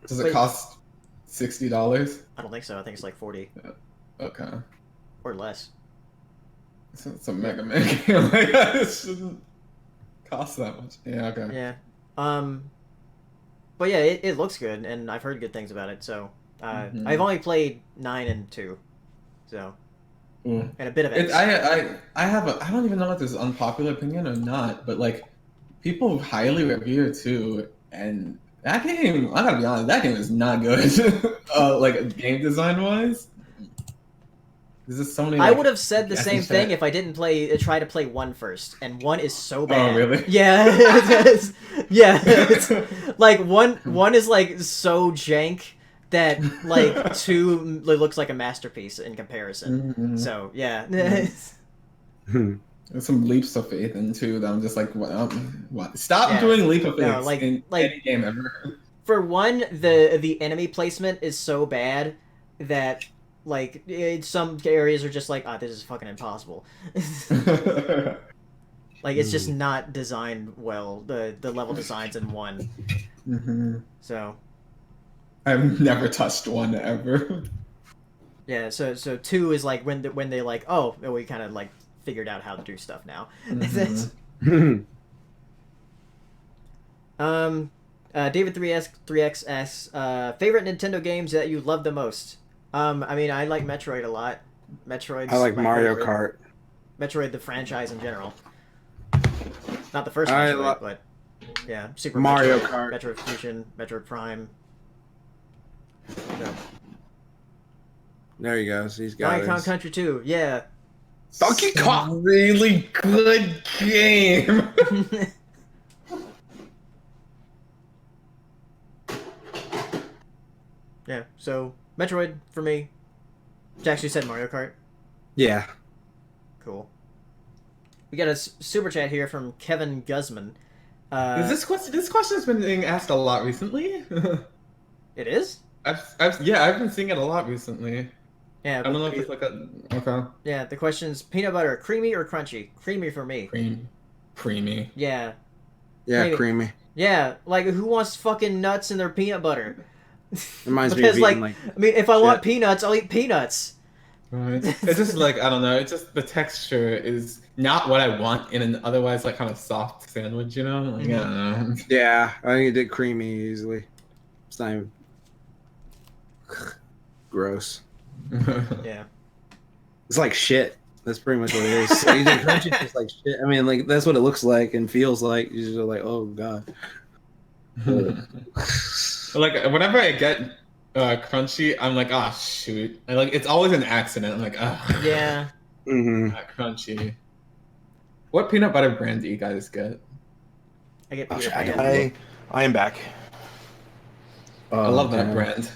Does it Wait. cost $60? I don't think so. I think it's like 40 Okay. or less. It's a Mega Man game. Like, it shouldn't cost that much. Yeah, okay. Yeah. But yeah, it looks good, and I've heard good things about it. So I've only played 9 and 2, so and a bit of X. I don't even know if this is unpopular opinion or not, but like people highly revere 2, and that game, I gotta be honest, that game is not good. Like game design wise. There's just so many. I would have said the same thing if I didn't try to play 1 first, and 1 is so bad. Oh really? Yeah, yeah. It's, like 1 is like so jank that like 2 looks like a masterpiece in comparison. Mm-hmm. So yeah. There's some leaps of faith in 2 that I'm just like, what? Stop doing leap of faith in any game ever. For 1, the enemy placement is so bad that like some areas are just like, this is fucking impossible. Like it's just not designed well. The level designs in 1. Mm-hmm. So I've never touched 1 ever. yeah, so 2 is like when they like, we kind of like figured out how to do stuff now. Mm-hmm. David 3X asks, favorite Nintendo games that you love the most? I mean, I like Metroid a lot. I like Mario Kart. Metroid, the franchise in general. Not the first I Metroid, but Yeah, Super Mario Metroid, Kart. Metroid Fusion, Metroid Prime. No. There he goes. He's got Donkey Kong his... Country 2, yeah. Donkey Kong. Really good game. Yeah, so Metroid for me. Jax, you said Mario Kart. Yeah. Cool. We got a super chat here from Kevin Guzman. This question's been being asked a lot recently. It is? I've been seeing it a lot recently. Yeah. I don't know if it's like a okay. Yeah, the question's peanut butter, creamy or crunchy? Creamy for me. Creamy. Yeah. Yeah, creamy. Yeah, like who wants fucking nuts in their peanut butter? Reminds me Because of eating, like I mean, if I shit. want peanuts, I'll eat peanuts. Right. It's just like I don't know. It's just the texture is not what I want in an otherwise like kind of soft sandwich. You know? Like, I don't know. Yeah, I think it did creamy easily. It's not even... Gross. Yeah. It's like shit. That's pretty much what it is. So you think crunchy tastes like shit. I mean, like that's what it looks like and feels like. You're just like, oh god. Like whenever I get crunchy, I'm like, ah, shoot. And like it's always an accident. I'm like, ah, Yeah. Mm-hmm. not crunchy. What peanut butter brand do you guys get? I get Oh, Peter shit, Pan. I am back. I love that brand.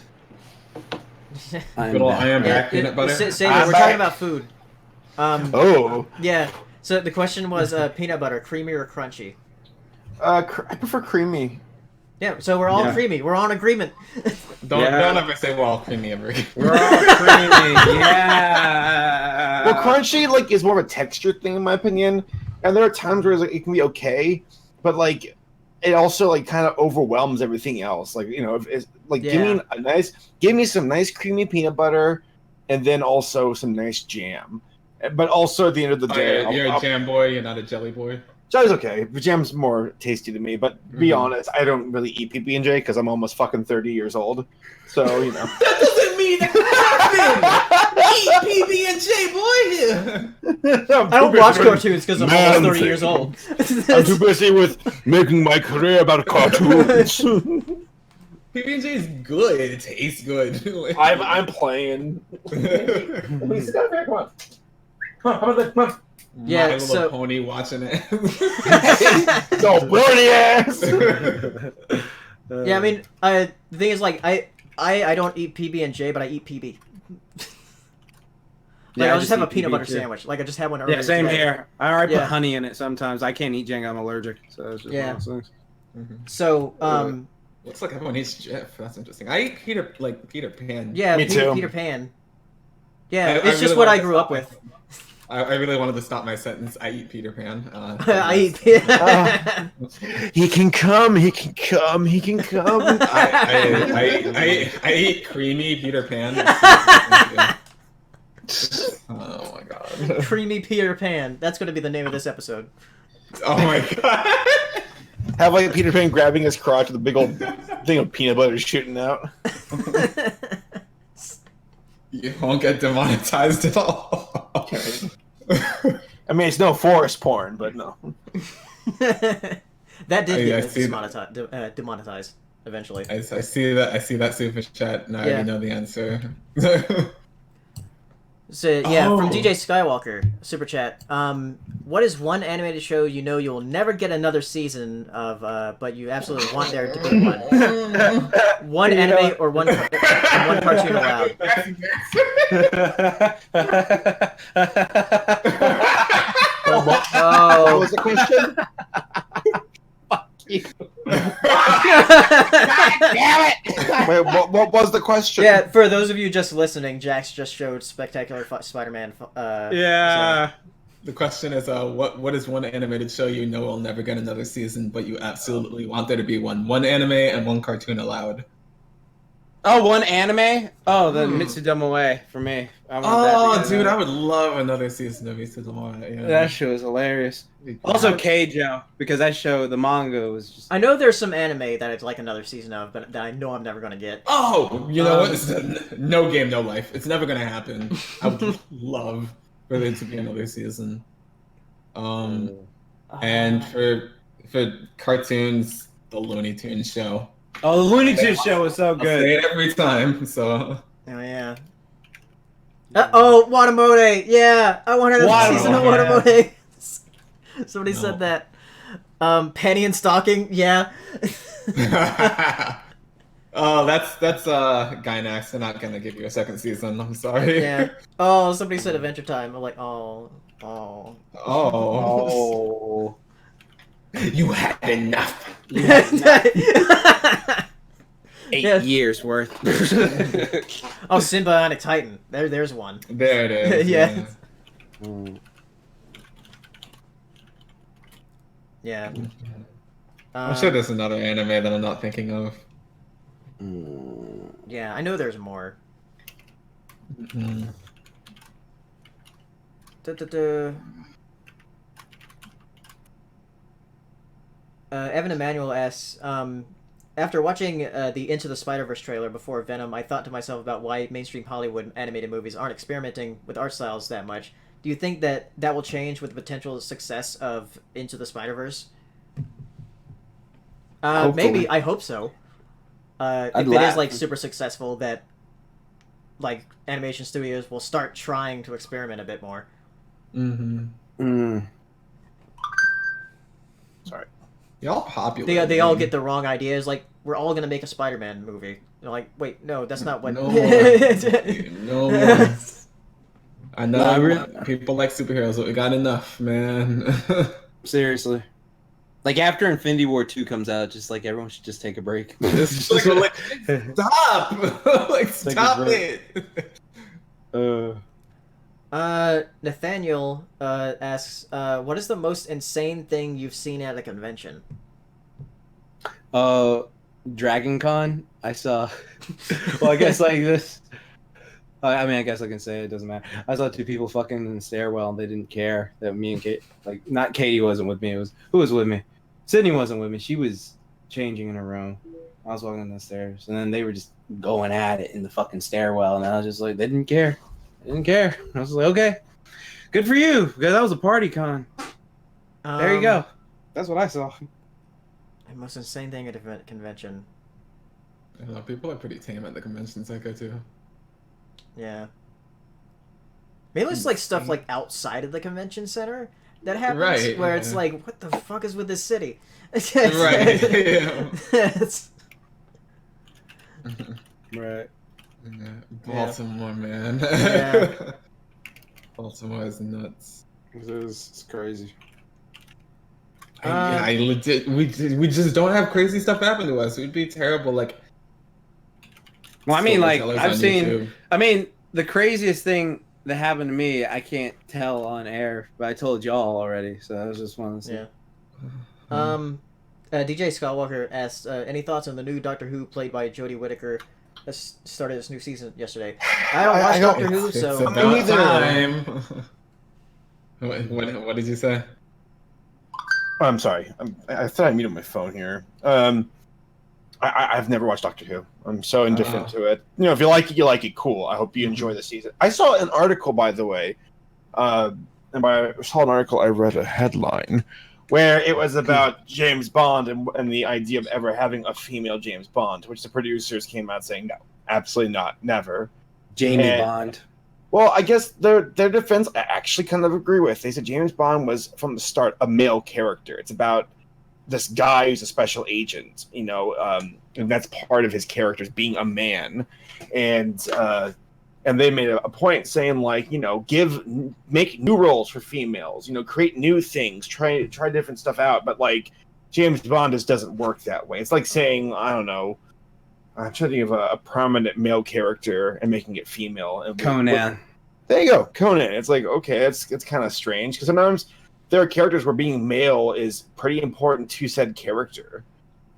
I'm Good old back. I am Yeah, back peanut butter. Saber, I'm we're back. talking about food. Oh. Yeah. So the question was peanut butter, creamy or crunchy? I prefer creamy. Yeah. So we're all Yeah. creamy. We're on agreement. Don't Yeah. ever say we're all creamy ever again. We're all creamy. Yeah. Well, crunchy like is more of a texture thing in my opinion, and there are times where it's, like, it can be okay, but like it also like kind of overwhelms everything else. Like if it's like Yeah. give me some nice creamy peanut butter, and then also some nice jam. But also at the end of the day, You're a jam boy. You're not a jelly boy. Jelly's okay. But jam's more tasty to me. But be honest, I don't really eat PB&J because I'm almost fucking 30 years old. So That doesn't mean eat PB&J, boy. I don't watch cartoons because I'm almost 30 Man, years old. I'm too busy with making my career about cartoons. PB&J is good. It tastes good. I'm playing. Please sit down here. Come on. Come on. How about this? Come on. Yeah, My Little so- Pony watching it. No, bloody ass. Yeah, I mean, the thing is, like, I don't eat PB&J, but I eat PB. Like, I'll just have a eat peanut PB butter too. sandwich. Like, I just had one earlier Yeah, same today. here. I already Yeah. put honey in it sometimes. I can't eat Jenga. I'm allergic. So it's just Yeah. one of those things. So, Looks like everyone eats Jeff. That's interesting. I eat Peter Pan. yeah, Me too. Peter Pan. Yeah, I it's really just what wanted I to grew up stop with. I really wanted to stop my sentence. I eat Peter Pan. I eat. He can come. He can come. He can come. I eat creamy Peter Pan. Oh my god. Creamy Peter Pan. That's going to be the name of this episode. Oh my god. Have like Peter Pan grabbing his crotch with a big old thing of peanut butter shooting out. You won't get demonetized at all. I mean, it's no forest porn, but no. That did I get see demonetized eventually. I see that. I see that super chat. Now I Yeah. already know the answer. So yeah, from Oh. DJ Skywalker, super chat. What is one animated show you know you'll never get another season of, but you absolutely want there to be one? One anime or one cartoon allowed? What Oh. was the question? Fuck you. Damn it! Wait, what was the question? Yeah, for those of you just listening, Jax just showed Spectacular Spider-Man. Yeah. The question is, what is one animated show you know will never get another season, but you absolutely want there to be one? One anime and one cartoon allowed. Oh, one anime? Oh, the Mitsudomo Way for me. I want that to Oh, get dude, another- I would love another season of Mitsudomo. Yeah. That show is hilarious. Also, K.O, because that show, the manga was just. I know there's some anime that I'd like another season of, but that I know I'm never gonna get. Oh, you know what? It's no game, no life. It's never gonna happen. I would love for there to be another season. And for for cartoons, the Looney Tunes show. Oh, the Looney Tunes show was so I'll good. say it every time. So. Oh yeah. Watamote! Yeah, I wanted a season of Watamote. Somebody said that. Penny and Stocking. Yeah. Oh, that's Gainax. They're not gonna give you a second season. I'm sorry. Yeah. Oh, somebody said Adventure Time. I'm like, oh. You had enough. 8 years worth. Oh, Symbiotic Titan. There's one. There it is. Yeah. Yeah. Yeah. I'm sure there's another anime that I'm not thinking of. Yeah, I know there's more. Evan Emanuel asks, after watching the Into the Spider-Verse trailer before Venom, I thought to myself about why mainstream Hollywood animated movies aren't experimenting with art styles that much. Do you think that will change with the potential success of Into the Spider-Verse? Maybe. I hope so. If it is like super successful, that like animation studios will start trying to experiment a bit more. Sorry. Y'all popular. They all get the wrong ideas. Like, we're all gonna make a Spider-Man movie. They're like, wait, no, that's not what. No more. I know people like superheroes, but we got enough, man. Seriously. Like, after Infinity War 2 comes out, just like everyone should just take a break. Like, stop! Like, stop it! Nathaniel asks, what is the most insane thing you've seen at a convention? Dragon Con. I saw. Well, I guess like this. I mean, I guess I can say it doesn't matter. I saw two people fucking in the stairwell, and they didn't care that me and Kate, like, not Katie wasn't with me. It was who was with me. Sydney wasn't with me. She was changing in her room. I was walking down the stairs, and then they were just going at it in the fucking stairwell, and I was just like, they didn't care. They didn't care. I was like, okay, good for you, because that was a party con. There you go. That's what I saw. The most insane thing at a convention. I know, people are pretty tame at the conventions I go to. Yeah. Maybe it's like stuff like outside of the convention center that happens, right, where it's like, what the fuck is with this city? Right. Yeah. Right. Yeah. Baltimore, man. Yeah. Baltimore is nuts. It's crazy. I legit, we just don't have crazy stuff happen to us. It would be terrible. Like, well, I mean, like, I've seen. YouTube. I mean, the craziest thing that happened to me, I can't tell on air, but I told y'all already. So I was just one to say. Yeah. DJ Scott Walker asked, any thoughts on the new Doctor Who played by Jodie Whittaker? That started this new season yesterday. I don't watch Doctor Who, It's so about time. What did you say? Oh, I'm sorry. I thought I muted my phone here. I've never watched Doctor Who. I'm so indifferent to it. You know, if you like it, you like it. Cool. I hope you enjoy the season. I saw an article, by the way, and by I saw an article, I read a headline where it was about James Bond and the idea of ever having a female James Bond, which the producers came out saying, no, absolutely not, never. Jamie Bond. Well, I guess their defense I actually kind of agree with. They said James Bond was, from the start, a male character. It's about this guy who's a special agent, you know, and that's part of his character, is being a man. And they made a point saying, like, you know, make new roles for females, you know, create new things, try different stuff out. But, like, James Bond just doesn't work that way. It's like saying, I don't know, I'm trying to think of a prominent male character and making it female. And Conan. There you go, Conan. It's like, okay, it's kind of strange, because sometimes there are characters where being male is pretty important to said character.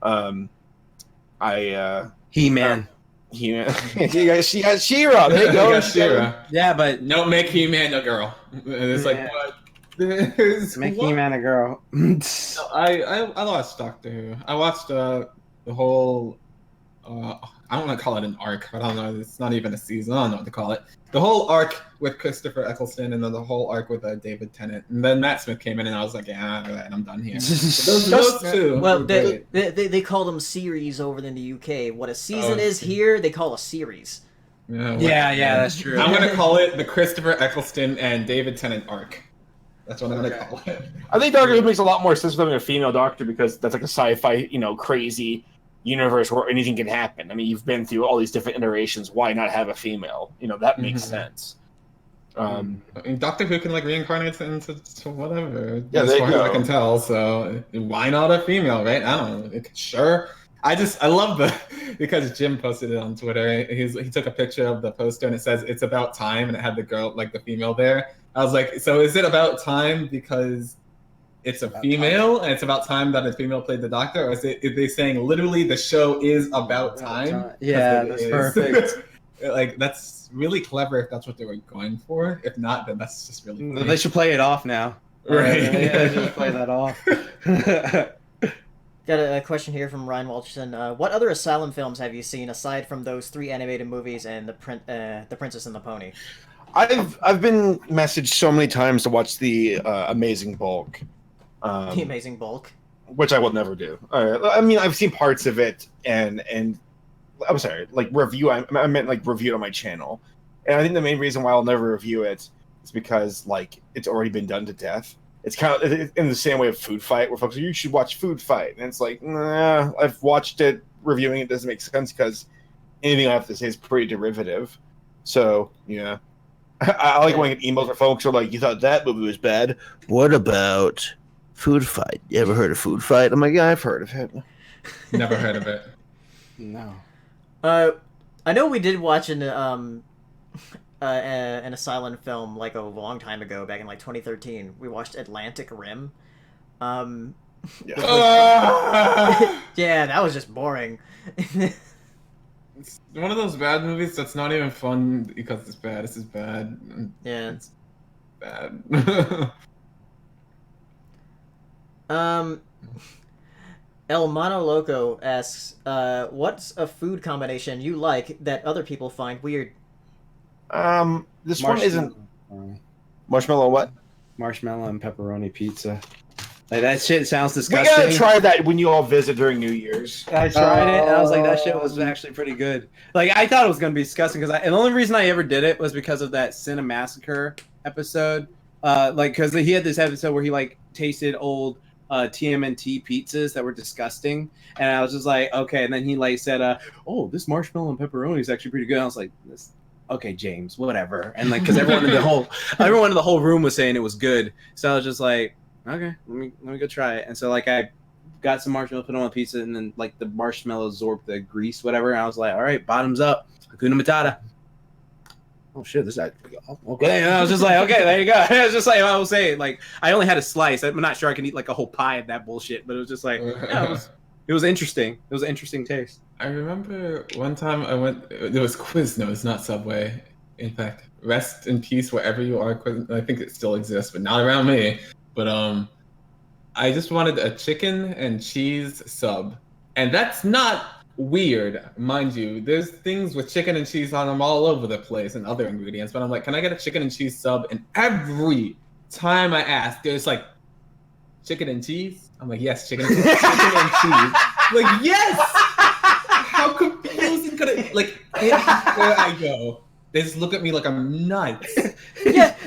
He-Man. He-Man. She got She-Ra. There you go. She-Ra. Yeah, but No, make He-Man a girl. And it's like, what? make He-Man a girl. I watched Doctor Who. I watched the whole. I don't want to call it an arc, but I don't know. It's not even a season. I don't know what to call it. the whole arc with Christopher Eccleston, and then the whole arc with David Tennant, and then Matt Smith came in, and I was like, yeah, all right, I'm done here. Those two. Well, they call them series over in the UK. What a season is here, they call a series. Yeah, that's true. I'm gonna call it the Christopher Eccleston and David Tennant arc. That's what I'm gonna call it. I think Doctor Who makes a lot more sense with having a female doctor because that's like a sci-fi, crazy universe where anything can happen. I mean, you've been through all these different iterations. Why not have a female? That makes sense. I mean, Doctor Who can reincarnate into whatever. Yeah, as far as I can tell. So why not a female, right? I don't know. Sure. I love because Jim posted it on Twitter. He took a picture of the poster and it says it's about time, and it had the girl, the female there. I was like, so is it about time because it's a female and it's about time that a female played the Doctor, or is they saying literally the show is about time? Yeah, that's perfect. That's really clever if that's what they were going for. If not, then that's just really funny. They should play it off now. Right. Yeah, just play that off. Got a question here from Ryan Walterson. What other Asylum films have you seen aside from those 3 animated movies and the Princess and the Pony? I've been messaged so many times to watch the Amazing Bulk. The Amazing Bulk, which I will never do. I mean, I've seen parts of it, and I'm sorry, review. I meant review it on my channel, and I think the main reason why I'll never review it is because it's already been done to death. It's kind of in the same way of Food Fight, where folks are, you should watch Food Fight, and it's nah, I've watched it. Reviewing it doesn't make sense because anything I have to say is pretty derivative. So yeah, I like when I get emails from folks who are like, "You thought that movie was bad? What about Food Fight? You ever heard of Food Fight?" I'm like, "Yeah, I've heard of it." Never heard of it. No. I know we did watch an Asylum film a long time ago, back in 2013. We watched Atlantic Rim. Yeah, that was just boring. It's one of those bad movies that's not even fun because it's bad. It's just bad. Yeah, it's bad. El Mono Loco asks, what's a food combination you like that other people find weird? This one isn't marshmallow. What? Marshmallow and pepperoni pizza. That shit sounds disgusting. We gotta try that when you all visit during New Year's. I tried it, and I was like, that shit was actually pretty good. I thought it was gonna be disgusting and the only reason I ever did it was because of that Cinemassacre episode. Because he had this episode where he tasted old TMNT pizzas that were disgusting, and I was just like, okay. And then he said, "Oh, this marshmallow and pepperoni is actually pretty good." And I was like, "Okay, James, whatever." And because everyone in the whole room was saying it was good, so I was just like, "Okay, let me go try it." And so I got some marshmallow, put it on a pizza, and then the marshmallow absorbed the grease, whatever. And I was like, "All right, bottoms up, Hakuna Matata." Oh shit, this is okay. And I was just like, okay, there you go. I was just I will say, I only had a slice. I'm not sure I can eat a whole pie of that bullshit, but it was just yeah, it was interesting. It was an interesting taste. I remember one time I went. There was Quiznos, not Subway. In fact, rest in peace wherever you are. I think it still exists, but not around me. But I just wanted a chicken and cheese sub, and that's not weird, mind you. There's things with chicken and cheese on them all over the place and other ingredients, but I'm like, can I get a chicken and cheese sub? And every time I ask, there's chicken and cheese. I'm like, yes, chicken and cheese. Chicken and cheese. Yes. How confusing could it? Everywhere I go, they just look at me like I'm nuts. Yeah,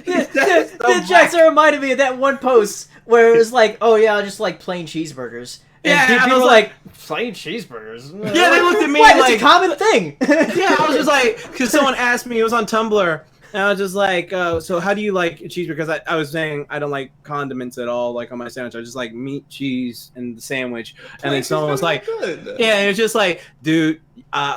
Jackson reminded me of that one post where it was oh yeah, I just plain cheeseburgers. And people were like, plain cheeseburgers? Yeah, they looked at me it's a common thing. Yeah, I was just because someone asked me, it was on Tumblr, and I was just like, so how do you like cheeseburger? Because I was saying I don't like condiments at all, on my sandwich. I just like meat, cheese, and the sandwich. And then someone was like, yeah, it was just dude,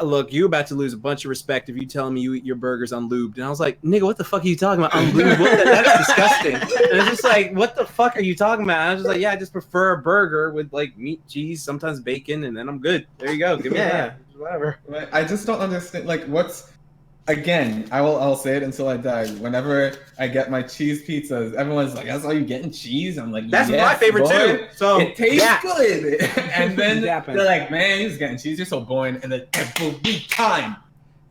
look, you about to lose a bunch of respect if you telling me you eat your burgers unlubed. And I was like, nigga, what the fuck are you talking about? Unlubed? That's disgusting. And it's just what the fuck are you talking about? And I was just yeah, I just prefer a burger with meat, cheese, sometimes bacon, and then I'm good. There you go. Give me that. Whatever. I just don't understand. What's again? I'll say it until I die. Whenever I get my cheese pizzas, everyone's like, "That's all you getting cheese?" I'm like, "That's yes, my favorite too." So it tastes good. And then they're like, "Man, he's getting cheese. You're so boring." And then every time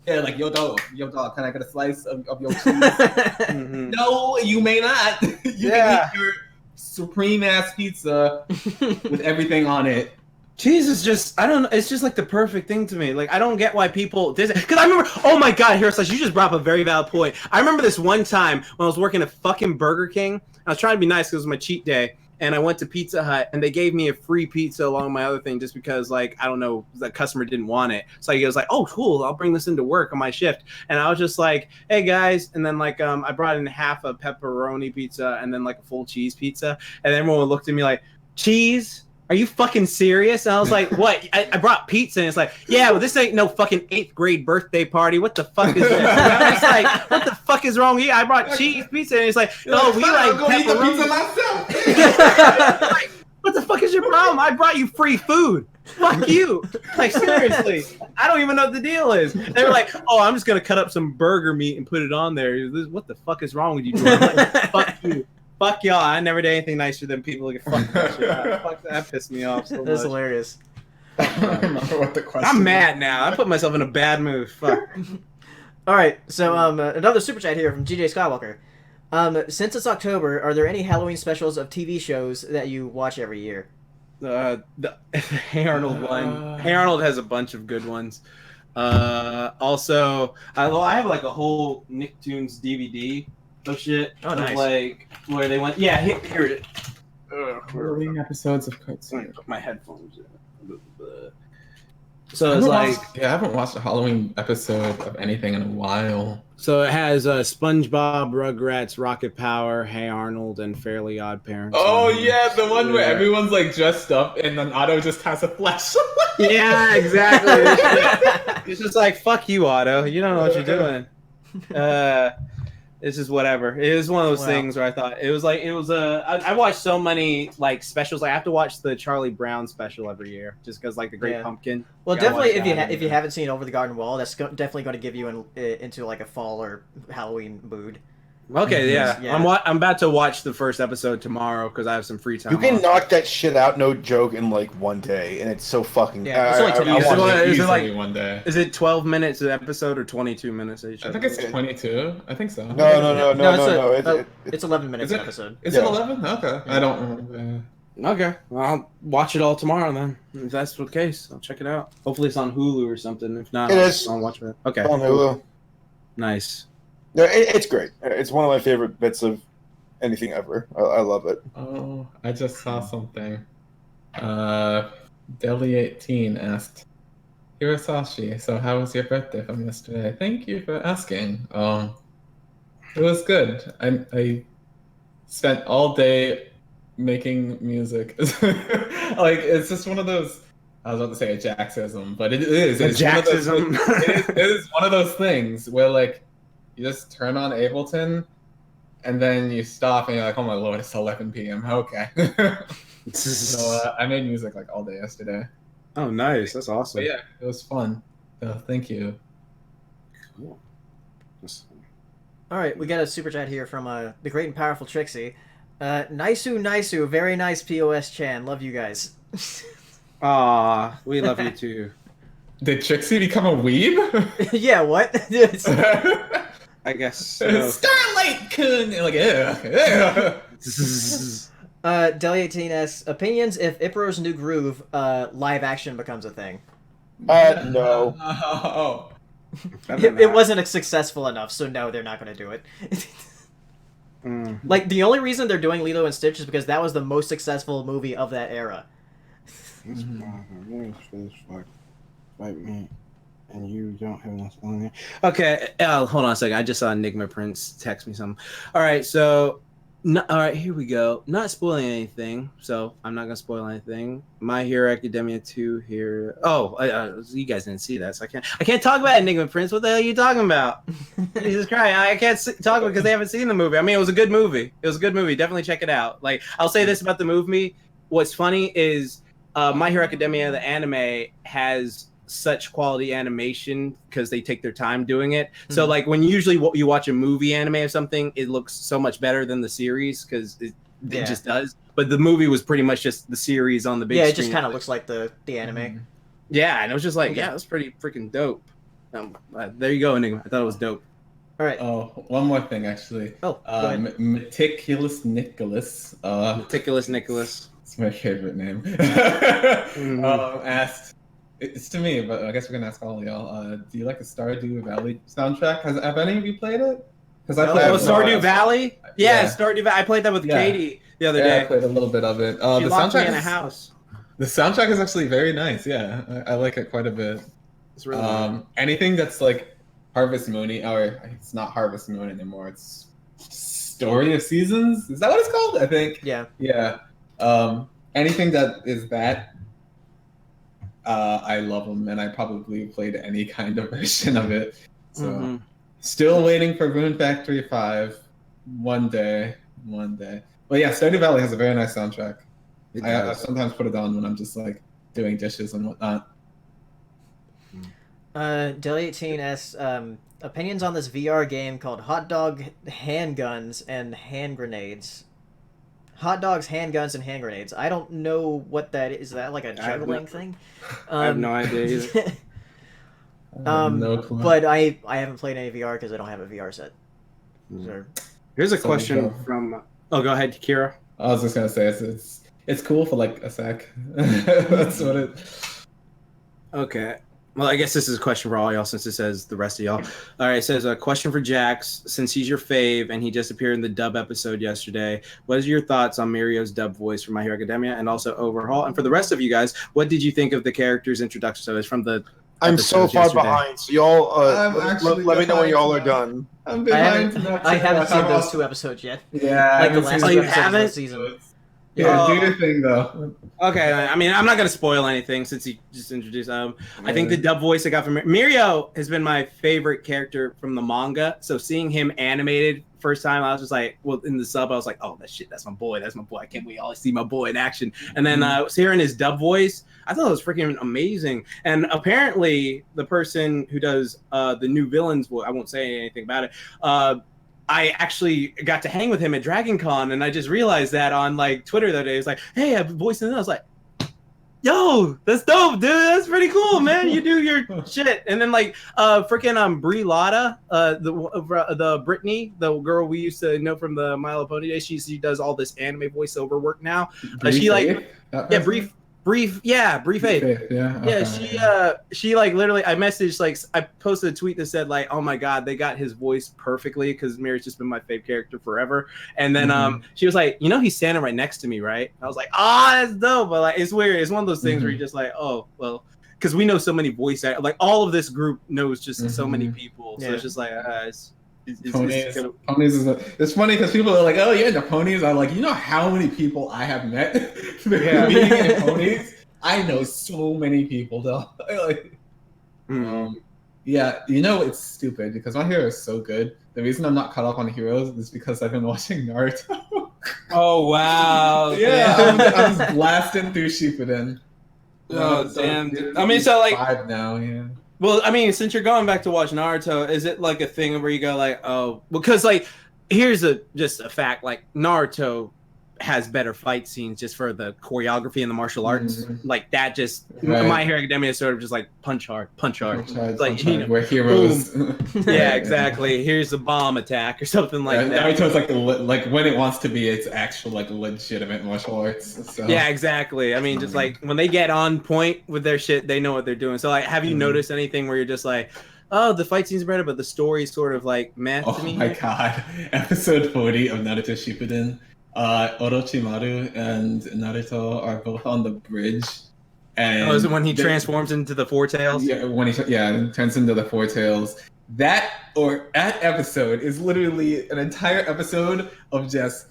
Yeah, like, yo, dog, can I get a slice of your cheese? No, you may not. You can eat your supreme ass pizza with everything on it. Cheese is just, I don't know, it's just like the perfect thing to me. Like, I don't get why people, because I remember, oh my God, Hiroslash, you just brought up a very valid point. I remember this one time when I was working at fucking Burger King. I was trying to be nice because it was my cheat day. And I went to Pizza Hut, and they gave me a free pizza along with my other thing just because, like, I don't know, the customer didn't want it. So he was like, oh, cool, I'll bring this into work on my shift. And I was just like, hey, guys. And then, like, I brought in half a pepperoni pizza and then, like, a full cheese pizza. And everyone looked at me like, cheese? Are you fucking serious? And I was like, what? I brought pizza. And it's like, yeah, well, this ain't no fucking 8th grade birthday party. What the fuck is this? And I was like, what the fuck is wrong with you? I brought cheese pizza. And it's like, oh, we like pepperoni. Pizza myself. Like, what the fuck is your problem? I brought you free food. Fuck you. Like, seriously. I don't even know what the deal is. They were like, oh, I'm just going to cut up some burger meat and put it on there. What the fuck is wrong with you? I'm like, fuck you. Fuck y'all. I never did anything nicer than people who get fucked that shit out. Fuck that pissed me off so much. That's hilarious. I don't remember what the question I'm mad now. I put myself in a bad mood. Fuck. All right, so another super chat here from GJ Skywalker. Since it's October, are there any Halloween specials of TV shows that you watch every year? The Hey Arnold one. Hey Arnold has a bunch of good ones. Also, I have like a whole Nicktoons DVD of shit. Oh, nice. Like where they went. Yeah, here it is. Halloween episodes of cartoons. Put my headphones in. So it's like, I haven't watched a Halloween episode of anything in a while. so it has SpongeBob, Rugrats, Rocket Power, Hey Arnold, and Fairly Odd Parents. Oh yeah, the one where everyone's like dressed up and then Otto just has a flashlight. Yeah, exactly. It's just like, fuck you, Otto. You don't know what you're doing. It's just whatever. It was one of those things where I thought I watched so many like specials. Like, I have to watch the Charlie Brown special every year just because like the Great Pumpkin. Well, definitely if you haven't seen Over the Garden Wall, that's definitely going to give you into like a fall or Halloween mood. Okay, yeah. I'm about to watch the first episode tomorrow because I have some free time. You can knock that shit out, no joke, in like one day, and it's so fucking. Yeah, it's only 10 minutes. Is it like one day? Is it 12 minutes an episode or 22 minutes each? I think it's 22. I think so. No. It's 11 minutes an episode. Is it 11? Okay. I don't remember. Okay, well, I'll watch it all tomorrow then. If that's the case, I'll check it out. Hopefully it's on Hulu or something. If not, I'll watch it. Okay. On Hulu. Nice. No, it's great. It's one of my favorite bits of anything ever. I love it. Oh, I just saw something. Deli18 asked, Hirasashi, so how was your birthday from yesterday? Thank you for asking. It was good. I spent all day making music. Like, it's just one of those, I was about to say a Jacksism, but it is. It is one of those things where, like, you just turn on Ableton, and then you stop, and you're like, "Oh my lord, it's 11 p.m. Okay." So I made music like all day yesterday. Oh, nice! That's awesome. But yeah, it was fun. So thank you. Cool. All right, we got a super chat here from the great and powerful Trixie. Nice, very nice POS Chan. Love you guys. Aw, we love you too. Did Trixie become a weeb? Yeah, what? I guess so. Starlight Kun! Like, yeah. Deli18 asks, opinions if Ipro's New Groove live action becomes a thing. No. Oh. It wasn't successful enough, so no, they're not going to do it. Like, the only reason they're doing Lilo and Stitch is because that was the most successful movie of that era. Fight me, and you don't have enough on there. Okay, hold on a second. I just saw Enigma Prince text me something. All right, so, all right, here we go. Not spoiling anything, so I'm not gonna spoil anything. My Hero Academia 2 here. Oh, you guys didn't see that, so I can't talk about Enigma Prince. What the hell are you talking about? Jesus Christ, I can't talk about it because they haven't seen the movie. I mean, it was a good movie. Definitely check it out. Like, I'll say this about the movie. What's funny is My Hero Academia, the anime, has such quality animation because they take their time doing it. So like when usually you watch a movie anime or something, it looks so much better than the series because it just does. But the movie was pretty much just the series on the big screen. Yeah, it just kind of looks like the anime. Yeah, and it was just like, yeah, it was pretty freaking dope. There you go, Enigma. I thought it was dope. All right. Oh, one more thing actually. Oh, go ahead. Meticulous Nicholas. Meticulous Nicholas. It's my favorite name. Asked. It's to me, but I guess we're gonna ask all of y'all. Do you like the Stardew Valley soundtrack? Have any of you played it? Because I played Stardew Valley. Yeah, Stardew Valley. I played that with Katie the other day. I played a little bit of it. She The locked me soundtrack in a house. The soundtrack is actually very nice. Yeah, I like it quite a bit. It's really nice. Anything that's like Harvest Moon-y, or it's not Harvest Moon anymore. It's Story of Seasons. Is that what it's called? I think. Yeah. Yeah. Anything that is that. I love them, and I probably played any kind of version of it. So, still waiting for Rune Factory 5. One day. But yeah, Stardew Valley has a very nice soundtrack. I sometimes put it on when I'm just like doing dishes and whatnot. Deli18 asks opinions on this VR game called Hot Dog Handguns and Hand Grenades. Hot dogs, handguns, and hand grenades. I don't know what that is. Is that like a juggling thing? I have no idea either. No clue. But I haven't played any VR because I don't have a VR set. So. Here's a question from. Oh, go ahead, Kira. I was just gonna say it's cool for like a sec. That's what it. Okay. Well, I guess this is a question for all y'all since it says the rest of y'all. All right, it says a question for Jax. Since he's your fave and he just appeared in the dub episode yesterday, what is your thoughts on Mirio's dub voice for My Hero Academia and also overhaul? And for the rest of you guys, what did you think of the character's introduction? So it's from the. I'm so far behind. So y'all, let me know when y'all are done. I'm behind. I haven't seen those 2 episodes yet. Yeah, like the last 2 you episodes haven't? of the season. Yeah, do your thing though. Okay, I mean, I'm not gonna spoil anything since he just introduced. I think the dub voice I got from Mirio has been my favorite character from the manga. So seeing him animated first time, I was just like, well, in the sub, I was like, oh, that's my boy. I can't wait to see my boy in action. And then hearing his dub voice, I thought it was freaking amazing. And apparently, the person who does the new villains, well, I won't say anything about it. I actually got to hang with him at Dragon Con, and I just realized that on like Twitter that day. It's like, hey, I've voiced it. I was like, yo, that's dope, dude. That's pretty cool, man. You do your shit. And then like freaking Brie Lotta, the Brittany, the girl we used to know from the My Little Pony days, she does all this anime voiceover work now. She like Brief Faith. Yeah. Yeah, she like literally I messaged like I posted a tweet that said like, oh my god, they got his voice perfectly because Mary's just been my favorite character forever. And then she was like, he's standing right next to me, right? I was like, that's dope. But like it's weird. It's one of those things where you're just like, oh well, because we know so many voice actors. Like all of this group knows just so many people. So it's just like it's funny because people are like, oh, you're into ponies. I'm like, you know how many people I have met being in ponies? I know so many people though. Like, it's stupid because My Hero is so good. The reason I'm not caught up on Heroes is because I've been watching Naruto. Oh wow! Yeah, I'm blasting through Shippuden. Oh damn! Dude. I mean, so like 5 now, yeah. Well, I mean, since you're going back to watch Naruto, is it like a thing where you go like, oh, because like, here's just a fact, like Naruto has better fight scenes just for the choreography and the martial arts. Like that My Hero Academia is sort of just like punch hard. We're heroes. Yeah, exactly. Here's a bomb attack or something like that. Naruto's like when it wants to be its actual like legitimate martial arts. So. Yeah, exactly. I mean, just like when they get on point with their shit, they know what they're doing. So like, have you noticed anything where you're just like, oh, the fight scenes are better, but the story's sort of like meh to me? Oh my god. Episode 40 of Naruto Shippuden. Orochimaru and Naruto are both on the bridge. And is it when he transforms into the Four Tails? Yeah, when he turns into the Four Tails. That episode is literally an entire episode of just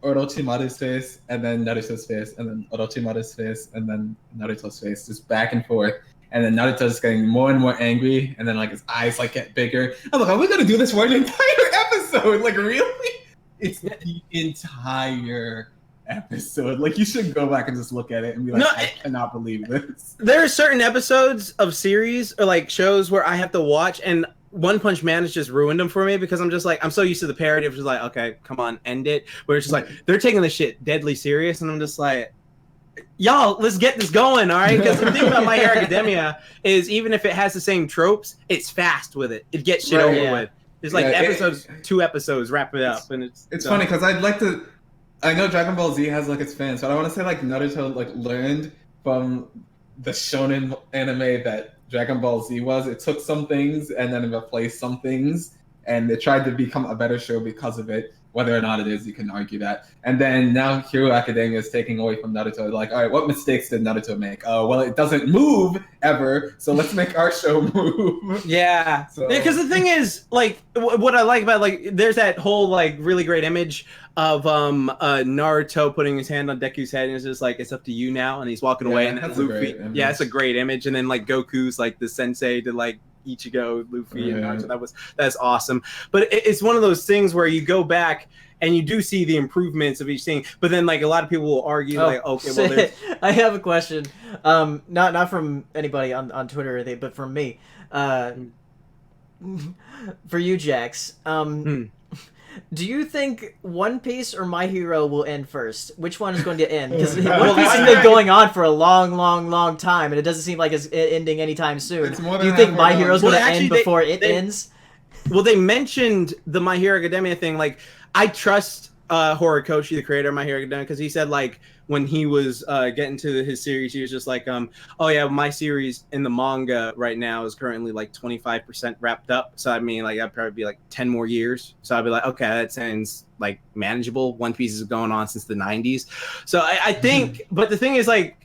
Orochimaru's face, and then Naruto's face, and then Orochimaru's face, and then Naruto's face, just back and forth. And then Naruto's getting more and more angry, and then like his eyes like get bigger. I'm like, are we gonna do this for an entire episode? Like, really? It's the entire episode. Like, you should go back and just look at it and be like, I cannot believe this. There are certain episodes of series or like shows where I have to watch, and One Punch Man has just ruined them for me because I'm just like, I'm so used to the parody of just like, okay, come on, end it. Where it's just like, they're taking this shit deadly serious, and I'm just like, y'all, let's get this going, all right? Because the thing about My Hero Academia is even if it has the same tropes, it's fast with it. It gets shit over with. There's like two episodes, wrap it up, and it's funny because I'd like to. I know Dragon Ball Z has like its fans, but I want to say like Naruto like learned from the shonen anime that Dragon Ball Z was. It took some things and then replaced some things, and it tried to become a better show because of it. Whether or not it is, you can argue that. And then now Hero Academia is taking away from Naruto. Like, all right, what mistakes did Naruto make? Oh, well, it doesn't move ever, so let's make our show move. Yeah. Because the thing is, like, what I like about, like, there's that whole, like, really great image of Naruto putting his hand on Deku's head, and it's just like, it's up to you now, and he's walking away, and then Luffy. Yeah, it's a great image. And then, like, Goku's, like, the sensei to, like, Ichigo, Luffy, and Naruto. That's awesome. But it's one of those things where you go back and you do see the improvements of each thing. But then, like, a lot of people will argue, like, okay, well, there's... I have a question. Not from anybody on Twitter or anything, but from me. For you, Jax. Do you think One Piece or My Hero will end first? Which one is going to end? Because One Piece has been going on for a long time, and it doesn't seem like it's ending anytime soon. Do you think My Hero is going to end before it ends? Well, they mentioned the My Hero Academia thing. Like, I trust Horikoshi, the creator of My Hero Academia, because he said, like, when he was getting to his series, he was just like, oh yeah, my series in the manga right now is currently like 25% wrapped up. So I mean, like, I'd probably be like 10 more years. So I'd be like, okay, that sounds like manageable. One Piece is going on since the 90s. So I think, but the thing is, like,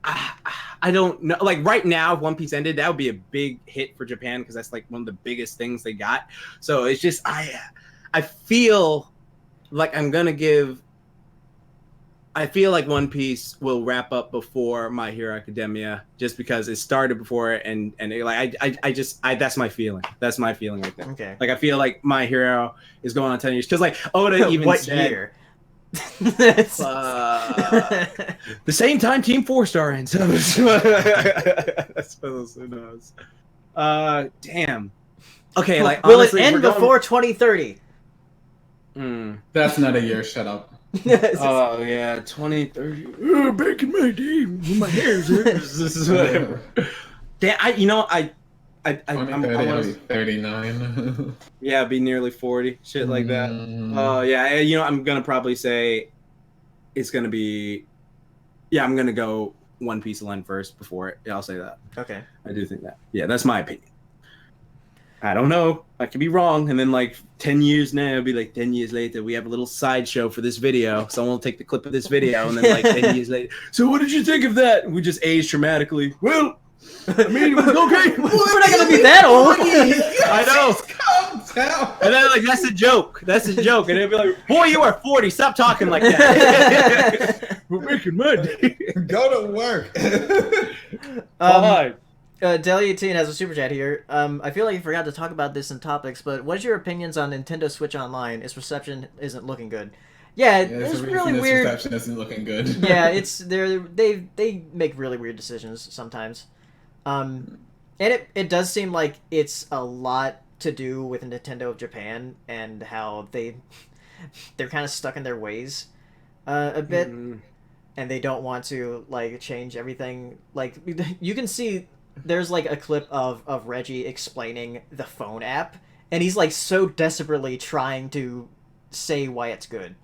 I don't know. Like, right now, if One Piece ended, that would be a big hit for Japan because that's like one of the biggest things they got. So it's just, I feel like I feel like One Piece will wrap up before My Hero Academia, just because it started before it, and like I that's my feeling. That's my feeling right there. Okay. Like, I feel like My Hero is going on 10 years because, like, Oda even what said, year? the same time Team 4-Star ends. Who knows? Damn. Okay, like, will honestly, it end before 2030? That's not a year. Shut up. Oh yeah, 2030. Back in my day, when my hair's this is whatever. Damn, I I'll be 39. Yeah, it'd be nearly 40, shit like that. Oh yeah, I'm gonna probably say it's gonna be. Yeah, I'm gonna go One Piece will end first before it. Yeah, I'll say that. Okay. I do think that. Yeah, that's my opinion. I don't know. I could be wrong. And then, like, 10 years now, it'll be like 10 years later, we have a little sideshow for this video. Someone will take the clip of this video, and then, like, 10 years later, so what did you think of that? We just aged dramatically. Well, I mean, it was okay. We're not going to be that old. I know. Calm down. And then, like, that's a joke. That's a joke. And it'll be like, boy, you are 40. Stop talking like that. We're making money. Go to work. Deli18 has a super chat here. I feel like you forgot to talk about this in topics, but what's your opinions on Nintendo Switch Online? Its reception isn't looking good. Yeah, it's really weird. Reception isn't looking good. Yeah, they make really weird decisions sometimes. And it does seem like it's a lot to do with Nintendo of Japan and how they're kind of stuck in their ways a bit, and they don't want to, like, change everything. Like, you can see. There's, like, a clip of Reggie explaining the phone app, and he's, like, so desperately trying to say why it's good.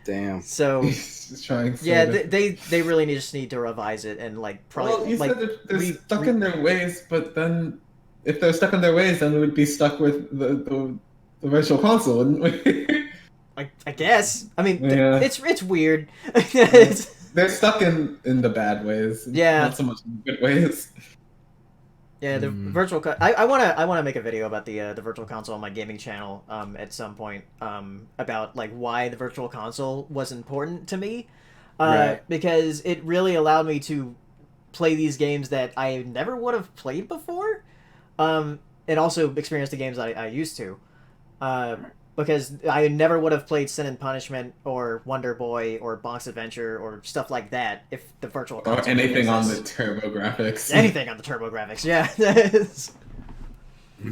Damn. So, He's trying to they really just need to revise it and, like, probably... Well, you like, said they're stuck in their ways, but then if they're stuck in their ways, then we would be stuck with the virtual console, wouldn't we? I guess. I mean, yeah. It's weird. They're stuck in the bad ways. Yeah. Not so much in the good ways. Yeah, the virtual. I wanna make a video about the virtual console on my gaming channel at some point about, like, why the virtual console was important to me, Right. because it really allowed me to play these games that I never would have played before, and also experience the games I used to, because I never would have played Sin and Punishment or Wonder Boy or Bonk's Adventure or stuff like that if the virtual console or anything on the TurboGrafx. Anything on the TurboGrafx, yeah.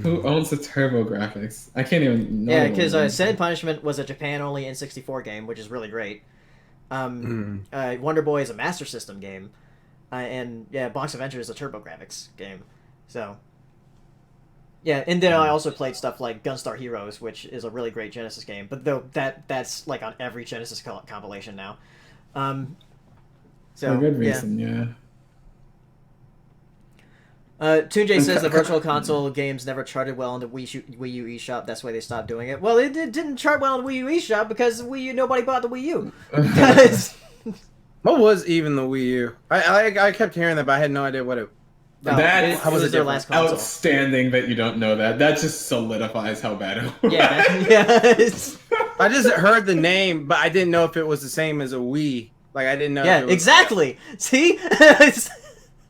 Who owns the Turbo Graphics? I can't even know. Yeah, because Sin and Punishment was a Japan-only N64 game, which is really great. Wonder Boy is a Master System game. And yeah, Box Adventure is a TurboGrafx game. So yeah, and then I also played stuff like Gunstar Heroes, which is a really great Genesis game. But though that's like on every Genesis compilation now. So for good reason, yeah. Toonjay says the Virtual Console games never charted well in the Wii U eShop. That's why they stopped doing it. Well, it didn't chart well in the Wii U eShop because nobody bought the Wii U. What was even the Wii U? I kept hearing that, but I had no idea what it. How was it their last console? Outstanding that you don't know that. That just solidifies how bad it was. Yeah. I just heard the name, but I didn't know if it was the same as a Wii. Like I didn't know. Yeah, exactly. See.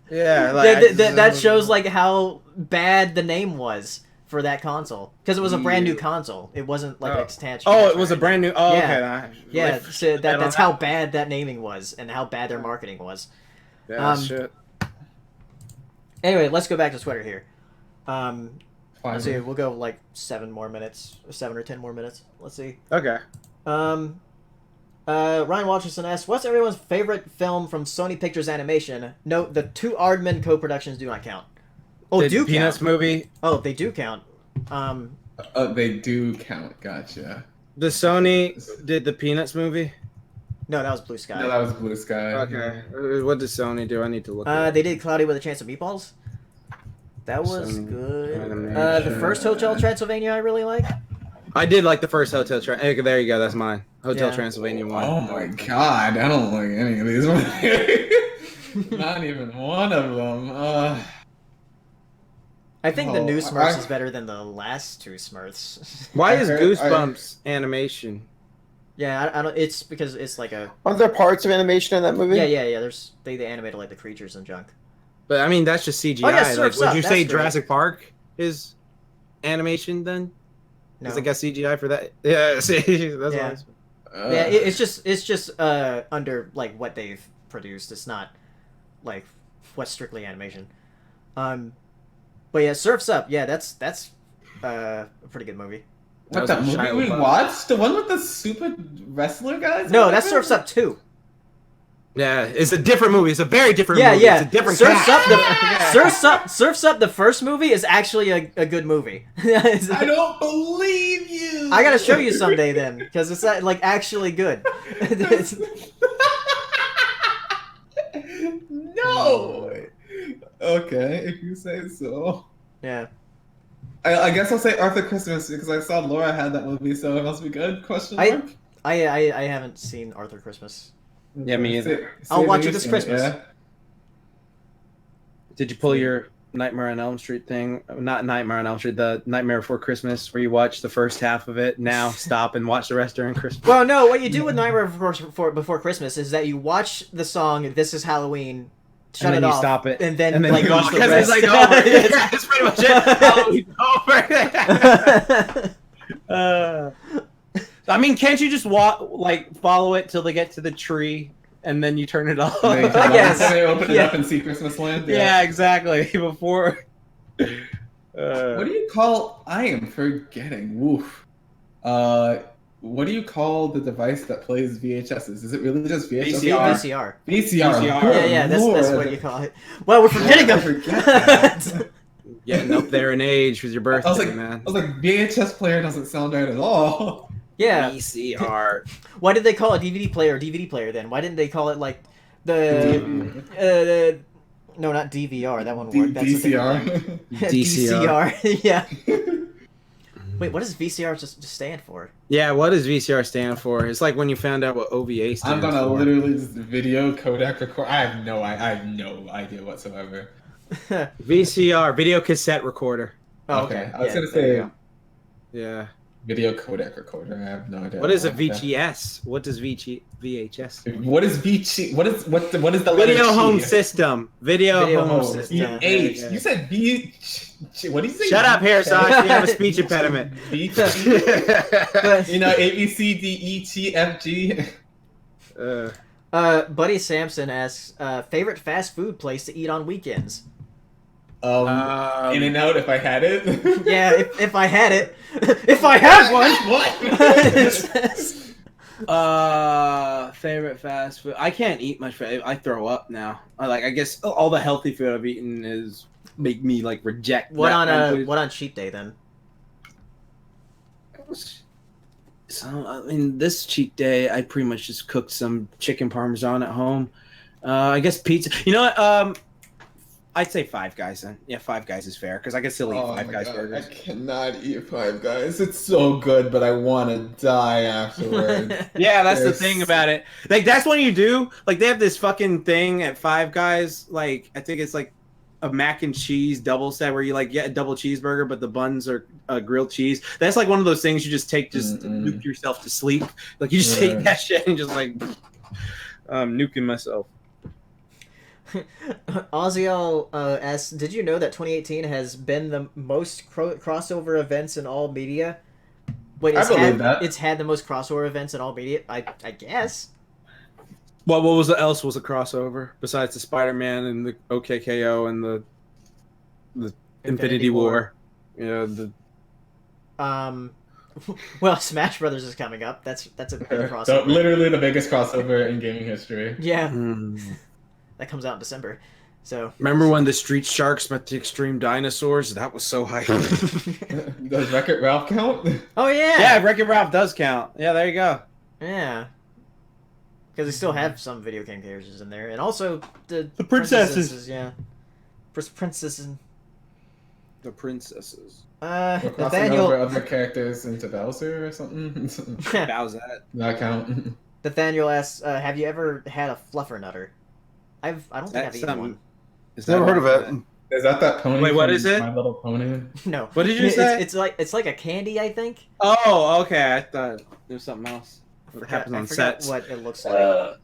Yeah, like, that shows like how bad the name was for that console because it was a brand new console. It wasn't like an extension. Oh, it was a brand new. Oh, yeah. Okay. Yeah, so that's how bad that naming was and how bad their marketing was. Yeah, shit. Anyway, let's go back to Twitter here. Let's see. We'll go like 7 or 10 more minutes. Let's see. Okay. Ryan Walterson asks, "What's everyone's favorite film from Sony Pictures Animation?" Note the 2 Aardman co-productions do not count. Oh, Did do Peanuts count. movie? Oh, they do count. They do count. Gotcha. The Sony did the Peanuts movie? No, that was Blue Sky. No, that was Blue Sky. Okay. What did Sony do? I need to look. They did Cloudy with a Chance of Meatballs. That was Sony good. Animation. The first Hotel Transylvania I really like. I did like the first Hotel Transylvania. There you go. That's mine. Hotel Yeah. Transylvania 1. Oh my god, I don't like any of these ones. Not even one of them. I think the new Smurfs is better than the last 2 Smurfs. Why I is heard- Goosebumps animation? Yeah, I don't. It's because it's like a. Aren't there parts of animation in that movie? Yeah. There's they animated like the creatures and junk. But I mean, that's just CGI. Oh, yeah, like, Surf's would Up, you that's say great. Jurassic Park is animation then? No. Because I guess CGI for that. Yeah, see, that's Yeah. what Yeah, it's just under like what they've produced. It's not like what's strictly animation. But yeah, Surf's Up. Yeah, that's a pretty good movie. What, That that was movie Shia we LaBeouf. watched? The one with the super wrestler guys? No, that's Surf's Up 2. Yeah, it's a different movie. It's a very different Yeah, movie. yeah. It's a different Surf's cast. Up. Surf's Up. The first movie is actually a good movie. I don't believe you! I gotta show you someday then, because it's like actually good. No! Okay, if you say so. Yeah. I guess I'll say Arthur Christmas because I saw Laura had that movie, so it must be good? Question mark? I haven't seen Arthur Christmas. Yeah, me either. I'll watch it this Christmas. Yeah. Did you pull your Nightmare on Elm Street thing? Not Nightmare on Elm Street, the Nightmare Before Christmas, where you watch the first half of it, now stop and watch the rest during Christmas. Well, no, what you do with Nightmare Before Christmas is that you watch the song "This Is Halloween," shut and it then you off, stop it, and then you like watch the because rest. it's like over. Yeah, that's pretty much it. Halloween's over. I mean, can't you just follow it till they get to the tree and then you turn it off? And I guess. they open it Yeah. up and see Christmas Land. Yeah, exactly. Before. What do you call? I am forgetting. Woof. What do you call the device that plays VHSs? Is it really just VHS? VCR. VCR. Yeah, that's Lord. what you call it. Well, we're forgetting I them. forget that. Getting up there in age with your birthday, I was like, man. VHS player doesn't sound right at all. Yeah. VCR. Why did they call it DVD player then? Why didn't they call it like the no, not DVR. That one worked. That's DCR. DCR. Yeah. Wait, what does VCR just stand for? Yeah, what does VCR stand for? It's like when you found out what OVA stands I'm gonna for. literally just video codec record. I have no idea whatsoever. VCR, video cassette recorder. Oh, okay. I was gonna there you say go. Yeah. video codec recorder. I have no idea. What is a VGS? What does VHS? What is VG? What is the letter Video G? home system. Video home system. system. H. Yeah. You said V. What do you say? Shut up, here, Sosh. You have a speech impediment. B. But, You know, A B C D E T F G. Buddy Sampson asks, favorite fast food place to eat on weekends? In and out if I had it. Yeah, if I had it. If I had one! What? Favorite fast food? I can't eat much. I throw up now. I guess all the healthy food I've eaten is make me like reject. What that kind of on food. what on cheat day then? So I mean, this cheat day, I pretty much just cooked some chicken parmesan at home. I guess pizza. You know what? I'd say Five Guys then. Yeah, Five Guys is fair because I can still eat Five Guys burgers. I cannot eat Five Guys. It's so good, but I want to die afterwards. Yeah, that's the thing about it. Like that's when you do. Like they have this fucking thing at Five Guys. Like I think it's like a mac and cheese double set where you like get a double cheeseburger, but the buns are grilled cheese. That's like one of those things you just take to nuke yourself to sleep. Like you just take that shit and just like nuking myself. Oziel asks, did you know that 2018 has been the most crossover events in all media? Wait, I believe that. It's had the most crossover events in all media? I guess. What else was a crossover besides the Spider-Man and the OK K.O. and the Infinity War? Yeah, well, Smash Brothers is coming up. That's a big crossover. Literally the biggest crossover in gaming history. Yeah. That comes out in December. So remember when the Street Sharks met the Extreme Dinosaurs? That was so hype. Does Wreck-It Ralph count? Oh yeah. Yeah, Wreck-It Ralph does count. Yeah, there you go. Yeah. Because they still have some video game characters in there, and also the princesses. Yeah. Princesses. The princesses. We're crossing Nathaniel. over other characters into Bowser or something. How's that? That count? Nathaniel asks, "Have you ever had a fluffernutter?" I don't think I've eaten one. Never heard of it. Is that pony? Wait, what from is it? My Little Pony. No. What did you say? It's like a candy, I think. Oh, okay. I thought there was something else. I What happens on forgot sets? what it looks like.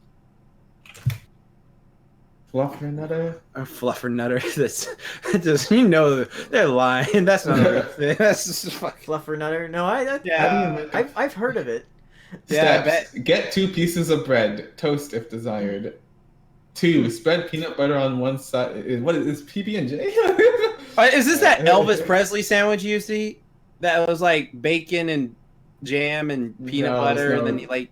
Fluffernutter? A fluffernutter. That's just they're lying. That's not a real thing. That's just fucking. Fluffernutter? No, Yeah. I've heard of it. Yeah, I Steps. Get 2 pieces of bread. Toast if desired. 2. Spread peanut butter on one side. What is PB&J? Is this that Elvis Presley sandwich you used to eat? That was like bacon and jam and peanut butter, and then he like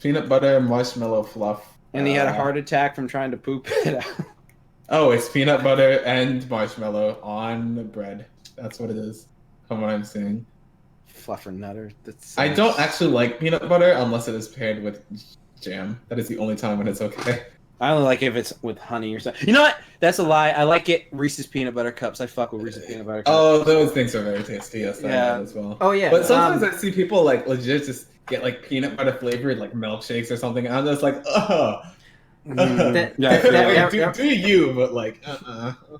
peanut butter and marshmallow fluff. And he had a heart attack from trying to poop it out. Oh, it's peanut butter and marshmallow on the bread. That's what it is, from what I'm seeing. Fluffernutter. I don't actually like peanut butter unless it is paired with jam. That is the only time when it's okay. I only like if it's with honey or something. You know what? That's a lie. I like it Reese's peanut butter cups. I fuck with Reese's peanut butter cups. Oh, those things are very tasty. Yes, Yeah. as well. Oh yeah. But sometimes I see people like legit just get like peanut butter flavored like milkshakes or something, and I'm just like, oh. Do you? But like,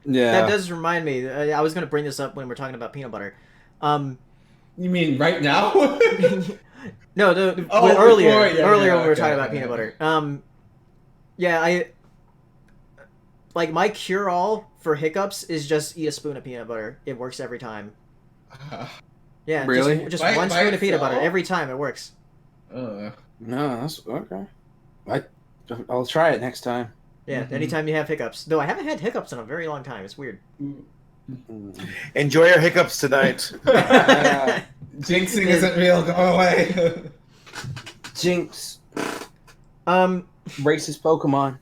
Yeah. That does remind me. I was gonna bring this up when we're talking about peanut butter. You mean right now? No, earlier when we were talking about peanut butter. Yeah, I like my cure-all for hiccups is just eat a spoon of peanut butter. It works every time. Yeah, really? Just one spoon of peanut butter every time. It works. No, that's okay. I'll try it next time. Yeah, anytime you have hiccups. Though I haven't had hiccups in a very long time. It's weird. Enjoy your hiccups tonight. Jinxing isn't real. Go away. Jinx. Racist Pokemon.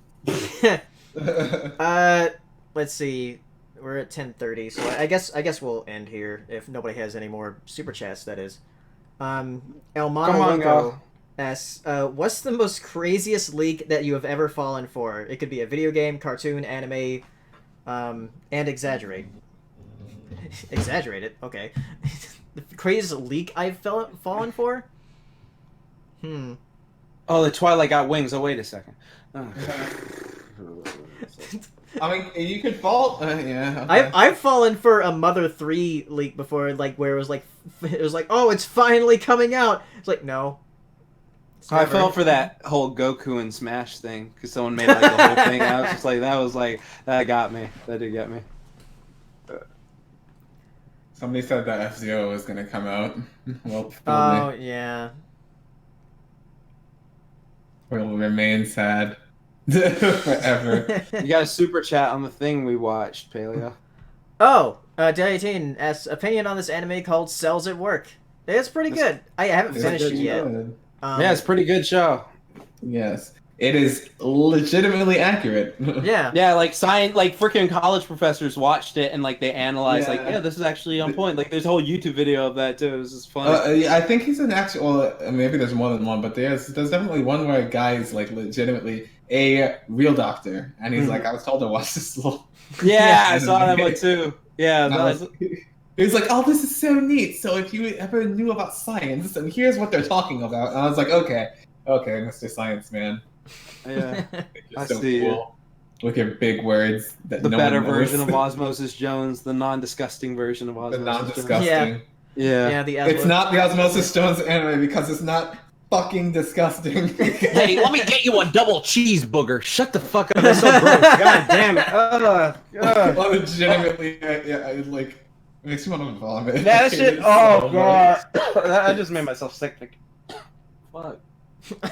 Let's see. We're at 10:30, so I guess we'll end here if nobody has any more super chats. That is. El Monologo asks, "What's the most craziest leak that you have ever fallen for? It could be a video game, cartoon, anime, and exaggerate." Exaggerate it. Okay. The craziest leak I've fallen for. Oh, the Twilight got wings. Oh, wait a second. Oh. I mean, you could fall. Yeah. Okay. I've fallen for a Mother 3 leak before, like where it was like, oh, it's finally coming out. It's like, no. I fell for that whole Goku and Smash thing because someone made like the whole thing. I was just like, that got me. That did get me. Somebody said that F-Zero was gonna come out. Well, oh yeah. Will remain sad forever. You got a super chat on the thing we watched, Paleo. Oh, Day18 asks opinion on this anime called Cells at Work. It's pretty good. I haven't finished it yet. Yeah, it's a pretty good show. Yes. It is legitimately accurate. Yeah. Yeah, like science, like freaking college professors watched it and like they analyzed, like, yeah, this is actually on point. Like, there's a whole YouTube video of that too. This is fun. I think he's an actual. Well, maybe there's more than one, but there's definitely one where a guy is like legitimately a real doctor, and he's like, I was told to watch this little. Yeah, I saw that one too. Yeah, that was. He was like, "Oh, this is so neat. So if you ever knew about science, and here's what they're talking about," and I was like, "Okay, Mr. Science Man." Yeah, I so see. Cool. Look at big words that The no better one knows. version of Osmosis Jones, the non-disgusting version of The Osmosis non-disgusting. Jones. Yeah. Yeah, the It's not the Osmosis Jones anime because it's not fucking disgusting. Hey, let me get you a double cheeseburger. Shut the fuck up. That's so gross. God damn it. Well, legitimately, yeah, it like makes me want to vomit. That shit. It's Oh so god. I just made myself sick. Fuck.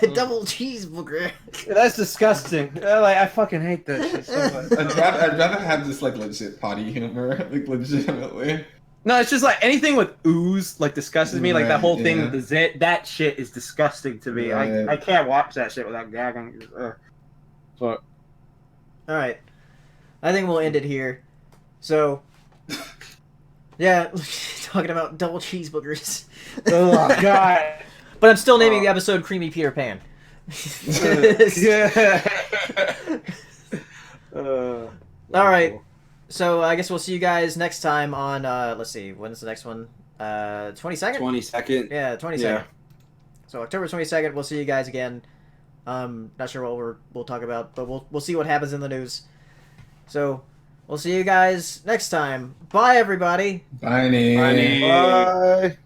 A double cheeseburger. That's disgusting. Like, I fucking hate that shit so much. I'd rather have just like legit potty humor, like legitimately. No, it's just like anything with ooze like disgusts me. Like that whole thing Yeah. with the zit, that shit is disgusting to me. Right. I can't watch that shit without gagging. Fuck. All right, I think we'll end it here. So, yeah, talking about double cheeseburgers. Oh god. But I'm still naming the episode "Creamy Peter Pan." Yeah. All right. So I guess we'll see you guys next time on. Let's see, when's the next one? 22nd. 22nd. Yeah, 22nd. Yeah. So October 22nd, we'll see you guys again. Not sure what we'll talk about, but we'll see what happens in the news. So we'll see you guys next time. Bye, everybody. Bye. Bye.